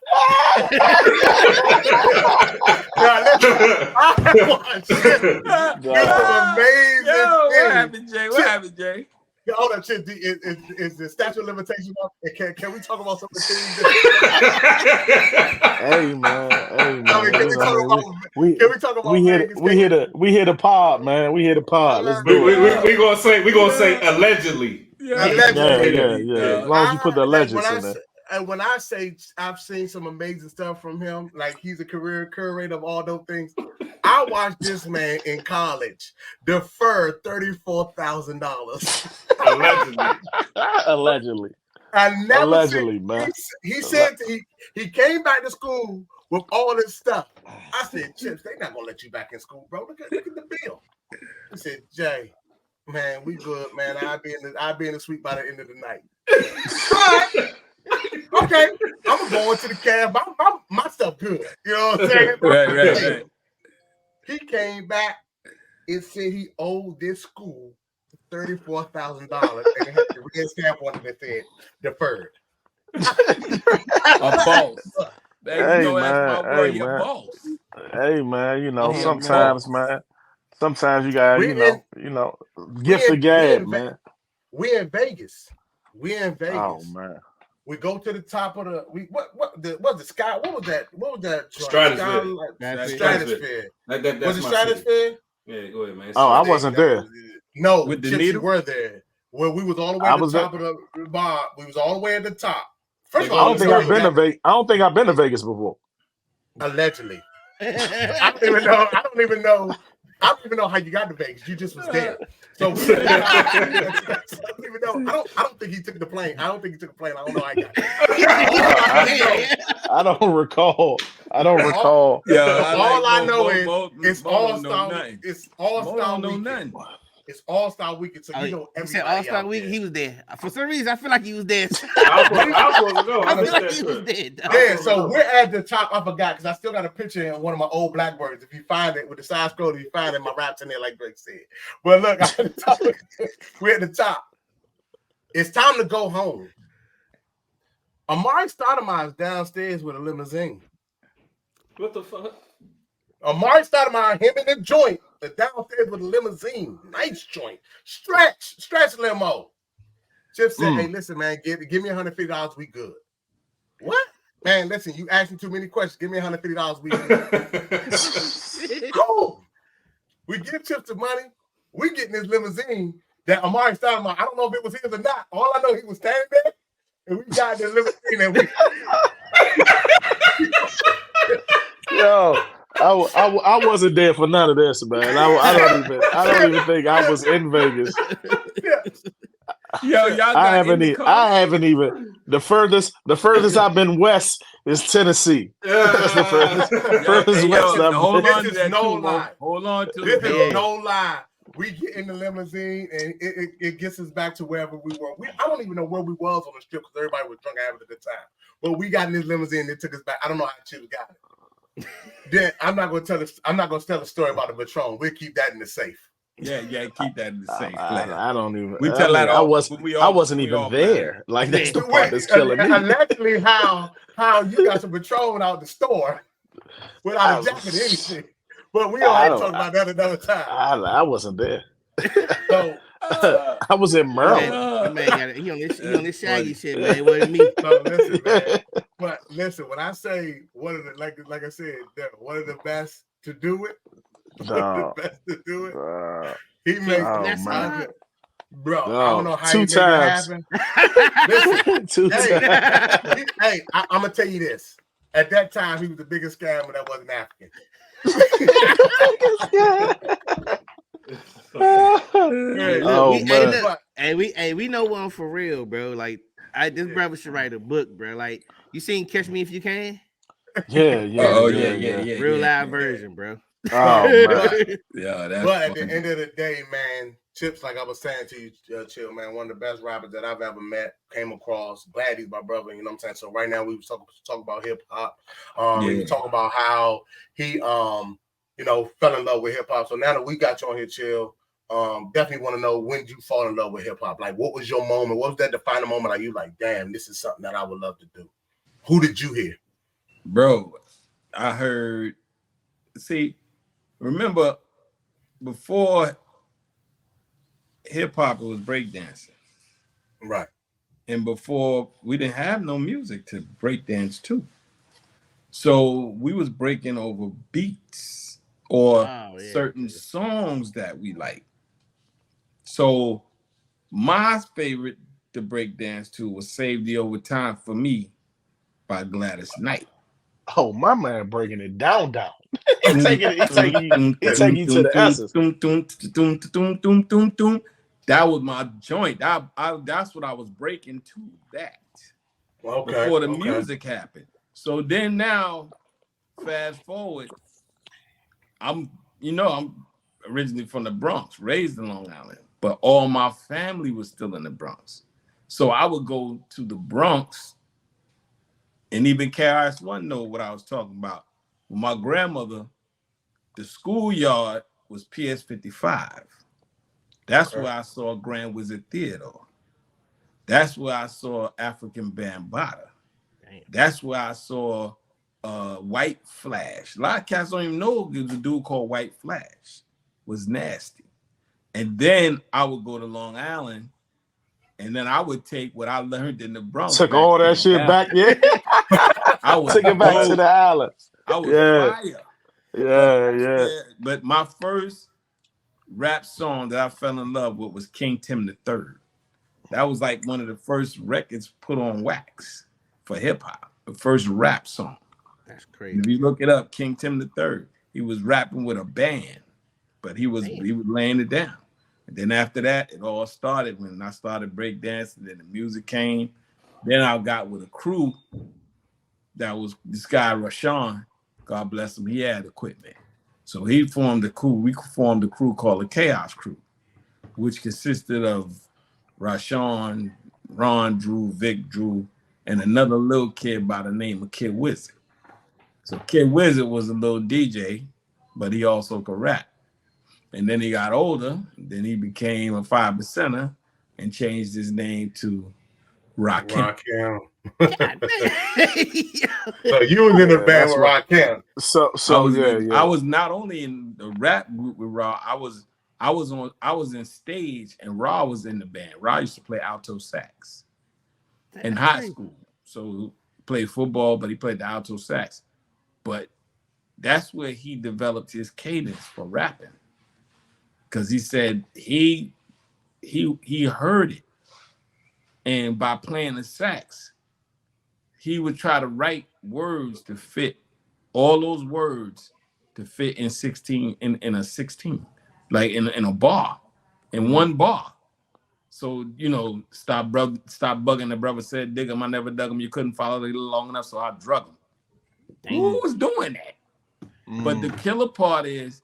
I watch Chips do some amazing things. What happened, Jay? Hold on, Chips. Is the statute of limitations up? Can we talk about some of the things? Hey man. Can we talk about? We hit a pod, man. We hit a pod. Let's do it. We gonna say allegedly. Yeah. As long as you put the allegedly in there. And when I say I've seen some amazing stuff from him, like he's a career curator of all those things. I watched this man in college defer $34,000. Allegedly. I never allegedly, man. He said he came back to school with all this stuff. I said, Chips, they not gonna let you back in school, bro. Look at the bill. He said, Jay, man, we good, man. I'll be in the suite by the end of the night. Right. Okay, I'm going to the cab. My stuff good. You know what I'm saying? Right. He came back it said he owed this school $34,000 and it had the red stamp on it that said deferred. A boss. Hey, You know, that's man. my word. Hey, Your man. boss. Hey, man. You know, Yeah, sometimes, man. Sometimes you got, We gift of gab, in man. we in Vegas. We in Vegas. Oh, man. We go to the top of the what's the sky? What was that? What was that? Stratosphere. Stratosphere. That's Was it my Stratosphere? city. Yeah, go ahead, man. Oh, I wasn't there. No, With the Chips, needle? you were there. Where we was all the way I at the was top of the bar. We was all the way at the top. First of I all, I don't think I've been to Vegas before. Allegedly. I don't even know. I don't even know how you got to Vegas. You just was there. So we I don't even know. I don't think he took the plane. I don't think he took a plane. I don't know how he got there. I don't recall. Yeah, All I know is it's Mo All don't know Star. nothing. It's All Mo Star don't know weekend. nothing. It's All Star weekend, so you know You everybody. said All Star out Week. there. He was there. For some reason, I feel like he was there. I was supposed to go. I I feel missed like that he was trip. there. dog. Yeah, so we're at the top. I forgot because I still got a picture in one of my old Blackbirds. If you find it with the side scroll, if you find it, my rap's in there, like Drake said. But look, I'm at the top. We're at the top. It's time to go home. Amari Stoudemire is downstairs with a limousine. What the fuck? Amari Stoudemire, him in the joint, is downstairs with a limousine. Nice joint. Stretch limo. Chip said, hey, listen, man, give me $150, we good. What? Man, listen, you asking too many questions. Give me $150, we good. Cool. We give Chip the money. We get in this limousine that Amari Stoudemire, I don't know if it was his or not. All I know, he was standing there, and we got in the limousine, and we... Yo, I wasn't there for none of this, man. I don't even think I was in Vegas. Yo, y'all got I haven't even. The furthest I've been west is Tennessee. That's the furthest west I've hold been. on to that no too, lie. Hold on to This it. is no lie. We get in the limousine and it gets us back to wherever we were. I don't even know where we was on the strip because everybody was drunk having a good time. But we got in this limousine and it took us back. I don't know how Chips got it. Then I'm not gonna tell a story about the Patron. We'll keep that in the safe. Yeah, keep that in the safe. I don't even. We tell that I wasn't even there. Like that's the part that's killing me. Allegedly, how you got some Patron out the store without a jacket or anything. But we all talk about that another time. I wasn't there. So I was in Maryland. Man, he on this shaggy shit, man. It wasn't me. no, listen, man. But listen, when I say one of the like I said, one of the best to do it. The best to do it. He makes bro. I don't know how 2 times. Listen, 2 times. Hey, I'm gonna tell you this. At that time, he was the biggest scammer that wasn't African. We know one for real, bro. Like, this brother should write a book, bro. Like, you seen Catch Me If You Can? Yeah. Real live version, bro. Oh man. Yeah, but at the end of the day, man, Chips, like I was saying to you, Chill, man, one of the best rappers that I've ever met, came across. Glad he's my brother, you know what I'm saying? So right now we was talking about hip hop. We were talking about how he fell in love with hip hop. So now that we got you on here, Chill, definitely want to know, when did you fall in love with hip hop? Like, what was your moment? What was that defining moment? Like, you like, damn, this is something that I would love to do. Who did you hear? Bro, I heard, remember before hip hop, it was breakdancing. Right. And before, we didn't have no music to breakdance to. So we was breaking over beats or certain songs that we like. So my favorite to breakdance to was Save the Overtime for Me by Gladys Knight. Oh, my man breaking it down. He taking you to the essence. That was my joint. That's what I was breaking to that. Okay. Before the music happened. So then now, fast forward, I'm originally from the Bronx, raised in Long Island, but all my family was still in the Bronx. So I would go to the Bronx, and even KRS-One know what I was talking about. With my grandmother, the schoolyard was PS55. That's where I saw Grand Wizard Theodore. That's where I saw African Bambaataa. That's where I saw White Flash. A lot of cats don't even know there's a dude called White Flash. Was nasty. And then I would go to Long Island, and then I would take what I learned in the Bronx. Took all that shit back, yeah. I was took it back to the islands. I was fire. Yeah. But my first rap song that I fell in love with was King Tim III. That was like one of the first records put on wax for hip hop. The first rap song. That's crazy. If you look it up, King Tim III, he was rapping with a band, but he was laying it down. And then after that, it all started when I started breakdancing. Then the music came. Then I got with a crew that was this guy Rashawn. God bless him. He had equipment, so he formed a crew. We formed a crew called the Chaos Crew, which consisted of Rashawn, Ron Drew, Vic Drew, and another little kid by the name of Kid Wizard. So Kid Wizard was a little DJ, but he also could rap. And then he got older. Then he became a 5%er and changed his name to Rakim. So you was in the band with Rakim. I was not only in the rap group with Raw. I was in stage, and Raw was in the band. Raw used to play alto sax in high school. So he played football, but he played the alto sax. But that's where he developed his cadence for rapping. Because he said he heard it. And by playing the sax, he would try to write words to fit all those words to fit in 16 in a 16, like in a bar, in one bar. So, stop bugging. The brother said, dig him. I never dug him. You couldn't follow it long enough, so I drug him. Who was doing that? But the killer part is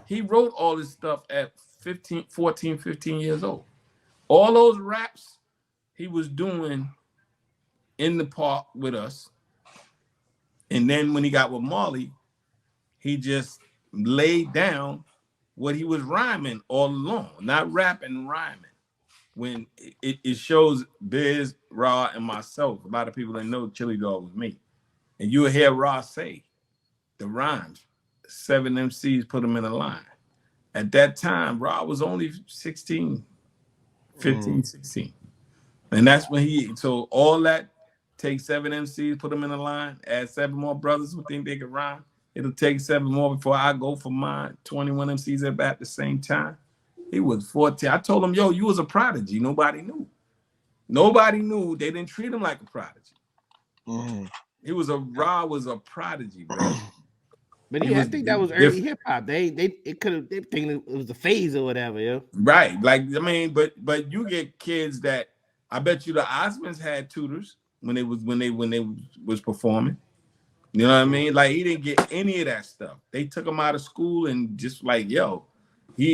he wrote all this stuff at 14, 15 years old. All those raps he was doing in the park with us. And then when he got with Marley, he just laid down what he was rhyming all along, not rapping, rhyming. When it shows Biz, Raw, and myself, a lot of people that know Chili Dog was me. And you will hear Raw say the rhymes. 7 MCs put them in a line. At that time, Raw was only 16, 15, 16. And that's when so all that, take 7 MCs, put them in a line, add 7 more brothers who think they can rhyme. It'll take 7 more before I go for mine. 21 MCs at the same time. He was 14. I told him, yo, you was a prodigy. Nobody knew. Nobody knew. They didn't treat him like a prodigy. He was Raw was a prodigy, bro. But I think that was early hip hop. They thinking it was a phase or whatever, yo. Right. Like, I mean, but you get kids that I bet you the Osmonds had tutors when they was performing. You know what I mean? Like, he didn't get any of that stuff. They took him out of school and just like, yo, let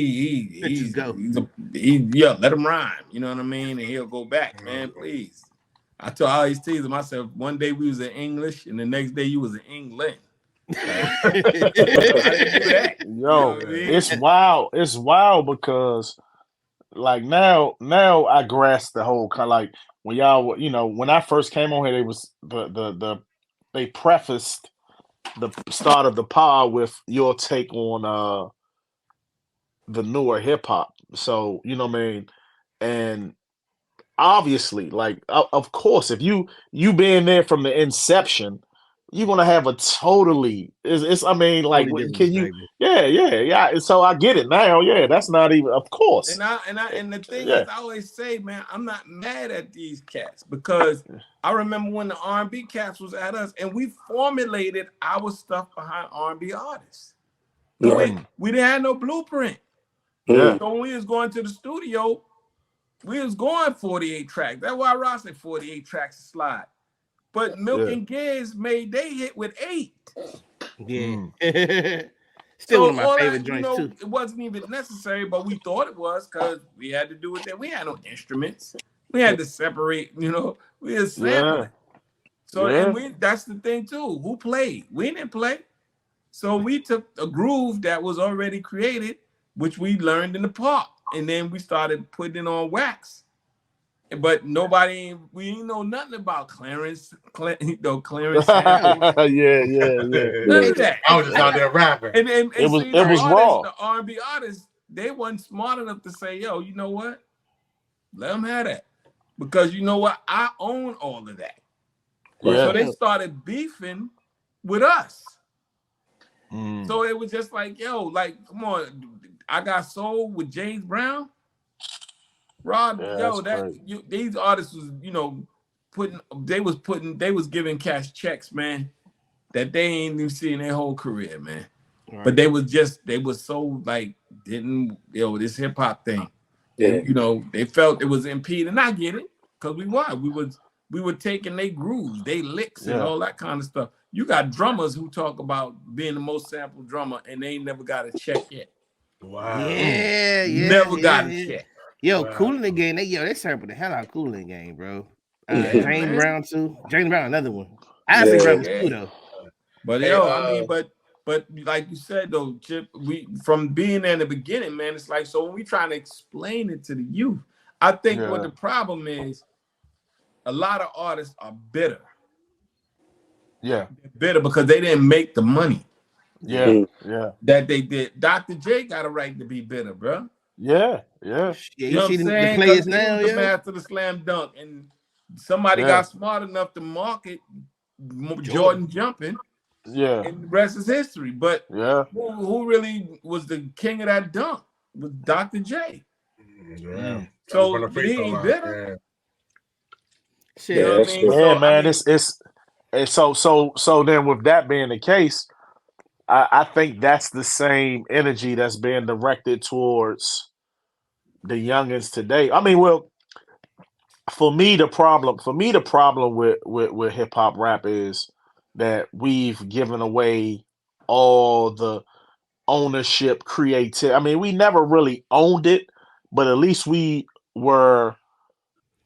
him rhyme. You know what I mean? And he'll go back, man, please. I always tease him. I said, one day we was in English and the next day you was in England. I didn't do that. Yo, it's wild. It's wild because like now I grasp the whole kind of like when y'all, when I first came on here, they was they prefaced the start of the pod with your take on the newer hip hop. So, you know what I mean? And obviously, like of course, if you being there from the inception, you're gonna have a totally I mean, like totally can you yeah. So I get it now. Yeah, that's not even of course. And the thing is, I always say, man, I'm not mad at these cats because I remember when the R&B cats was at us and we formulated our stuff behind R&B artists. We didn't have no blueprint. So when we was going to the studio, we was going 48 tracks. That's why Ross said 48 tracks to slide. But Milk and Giz made they hit with 8. Yeah. Still one of my favorite joints too. It wasn't even necessary, but we thought it was because we had to do it there. We had no instruments. We had to separate, we had sampling. So and that's the thing too. Who played? We didn't play. So we took a groove that was already created, which we learned in the park, and then we started putting it on wax. But we ain't know nothing about Clarence samples, none of that. I was just out there rapping. And It was see, raw. the R&B artists, they wasn't smart enough to say, yo, you know what? Let them have that. Because you know what? I own all of that. Yeah. So they started beefing with us. So it was just like, yo, like, come on, I Got Soul with James Brown. Rod, these artists was, they was giving cash checks, man, that they ain't even seen their whole career, man. Right. But they was so like, this hip hop thing. Yeah. They felt it was impeding. And I get it, because we were taking their grooves, they licks and all that kind of stuff. You got drummers who talk about being the most sampled drummer and they ain't never got a check yet. Wow. Yeah. Never got a check. Yo, Kool in the Game, they sampled the hell out of Kool in the Game, bro. James Brown too. James Brown, another one. I think Brown was too, though. But I mean, but like you said though, Chip, we from being there in the beginning, man, it's like, so when we trying to explain it to the youth, I think what the problem is, a lot of artists are bitter. Yeah. They're bitter because they didn't make the money. Yeah. That they did. Dr. J got a right to be bitter, bro. Yeah. You know what I'm saying? The players now, the master of the slam dunk, and somebody got smart enough to market Jordan jumping. Yeah. And the rest is history. But who really was the king of that dunk? Was Dr. J. Yeah. So he ain't bitter. Shit. You know what I mean? Man, it's so then with that being the case, I think that's the same energy that's being directed towards the youngins today. I mean, well, for me the problem with hip hop rap is that we've given away all the ownership, creativity. I mean, we never really owned it, but at least we were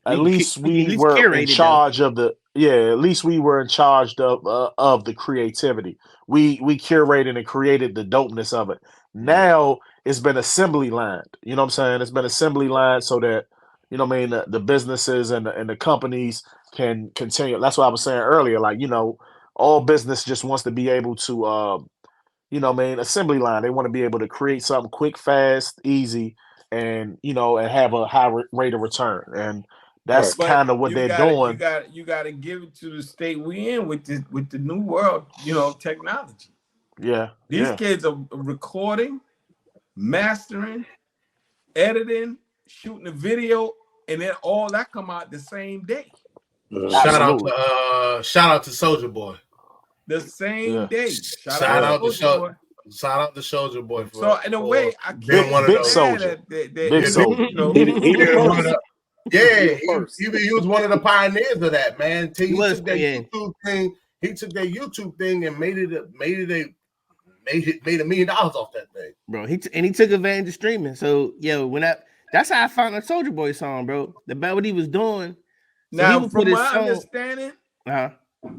in charge of the at least we were in charge of the creativity. We curated and created the dopeness of it. Now it's been assembly lined. You know what I'm saying? It's been assembly lined so that, the businesses and the companies can continue. That's what I was saying earlier. Like, all business just wants to be able to assembly line. They want to be able to create something quick, fast, easy, and and have a high rate of return. And that's kind of what they're doing. You got to give it to the state we in with the new world, technology. Yeah. These kids are recording, mastering, editing, shooting a video, and then all that come out the same day. Shout out to Soulja Boy. The same day. Shout out to Soulja Boy. So in a way, I can't one of those. Big Soulja. He was one of the pioneers of that, man. He took that YouTube thing and made $1 million off that thing, bro. He took advantage of streaming. So that's how I found a Soulja Boy song, bro. About what he was doing. So now, from my understanding,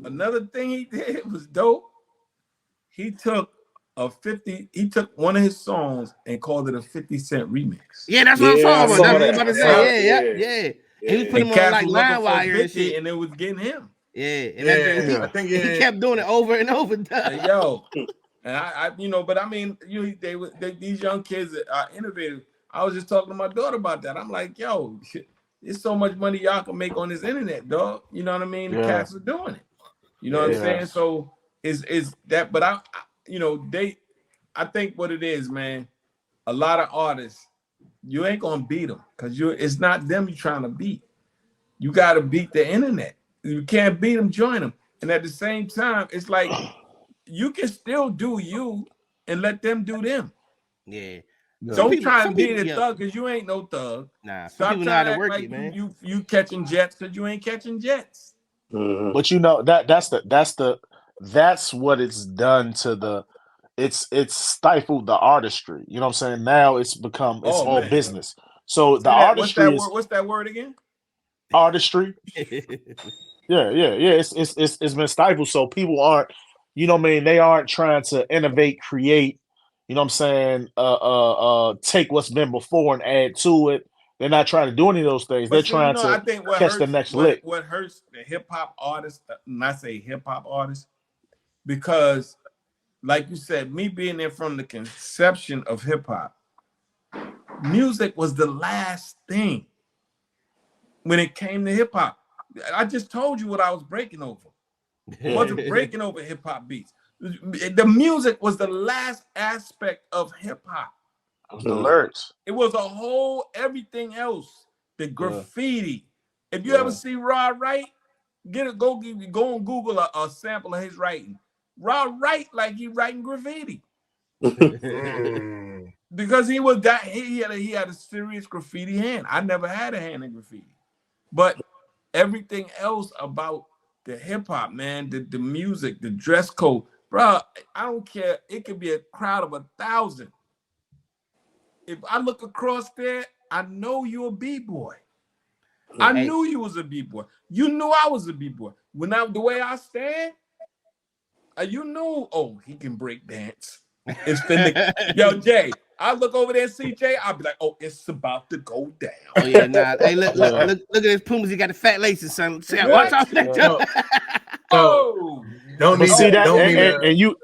another thing he did was dope. He took one of his songs and called it a 50 Cent remix. Yeah, that's what I'm talking about. That's what I was about to say. Yeah. And he put him on like LimeWire and shit, and it was getting him. I think he kept doing it over and over. Yo, and I but I mean, these young kids are innovative. I was just talking to my daughter about that. I'm like, yo, there's so much money y'all can make on this internet, dog. You know what I mean? The cats are doing it. You know what I'm saying? So is that? But I think what it is, man. A lot of artists, you ain't gonna beat them because it's not them you're trying to beat. You got to beat the internet. You can't beat them, join them. And at the same time, it's like you can still do you and let them do them. Yeah. Don't try and be a thug because you ain't no thug. Nah, some people know how to work it, man. You catching jets because you ain't catching jets. Mm-hmm. But that's what it's done to the. It's stifled the artistry. You know what I'm saying? Now it's become all business. So the artistry what's that word again? Artistry. Yeah. It's been stifled, so people aren't you know what I mean, they aren't trying to innovate, create, you know what I'm saying, take what's been before and add to it. They're not trying to do any of those things. They're But see, trying I to think catch the next lick. what hurts the hip hop artists, and I say hip hop artists, because like you said, me being there from the conception of hip hop, music was the last thing when it came to hip hop. I just told you what I was breaking over. It wasn't breaking over hip hop beats. The music was the last aspect of hip hop. The lyrics. It was a whole everything else. The graffiti. If you ever see Rod Wright, go on Google a sample of his writing. Rod Wright like he writing graffiti. Because he was that he had a serious graffiti hand. I never had a hand in graffiti. But everything else about the hip hop, man, the music, the dress code, bro, I don't care. It could be a crowd of 1,000. If I look across there, I know you're a B-boy. I knew you was a B-boy. You knew I was a B-boy. The way I stand, you knew, oh, he can break dance. It's finna, yo, Jay, I look over there and see Jay, I'll be like, oh, it's about to go down. Oh yeah, nah. Hey, look at his Pumas. He got the fat laces, son. See, watch out for that. Don't need see that. Don't and you.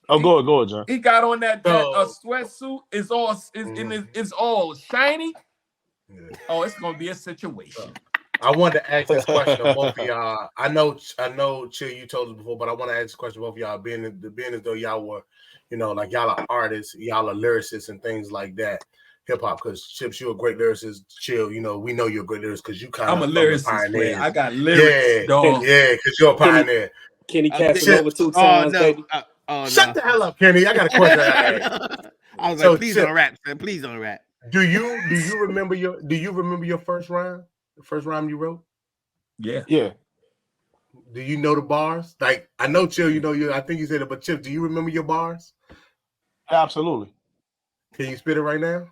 Oh, go ahead, John. He got on that sweatsuit. It's all shiny. Yeah. Oh, it's gonna be a situation. I wanted to ask this question of both of y'all. I know, Chill, you told us before, but I want to ask this question of both of y'all, being as though y'all were, like y'all are artists, y'all are lyricists and things like that. Hip hop, because Chips, you're a great lyricist. Chill, we know you're a great lyricist because you kind of. I'm a lyricist, man. I got lyrics, dog. Yeah, because you're a pioneer. Kenny Casanova 2 times, baby. Shut the hell up, Kenny. I got a question. I was like, please don't rap, man. Please don't rap. Do you remember your first rhyme? The first rhyme you wrote? Yeah. Do you know the bars? Like, I know Chill, I think you said it, but Chip, do you remember your bars? Absolutely. Can you spit it right now?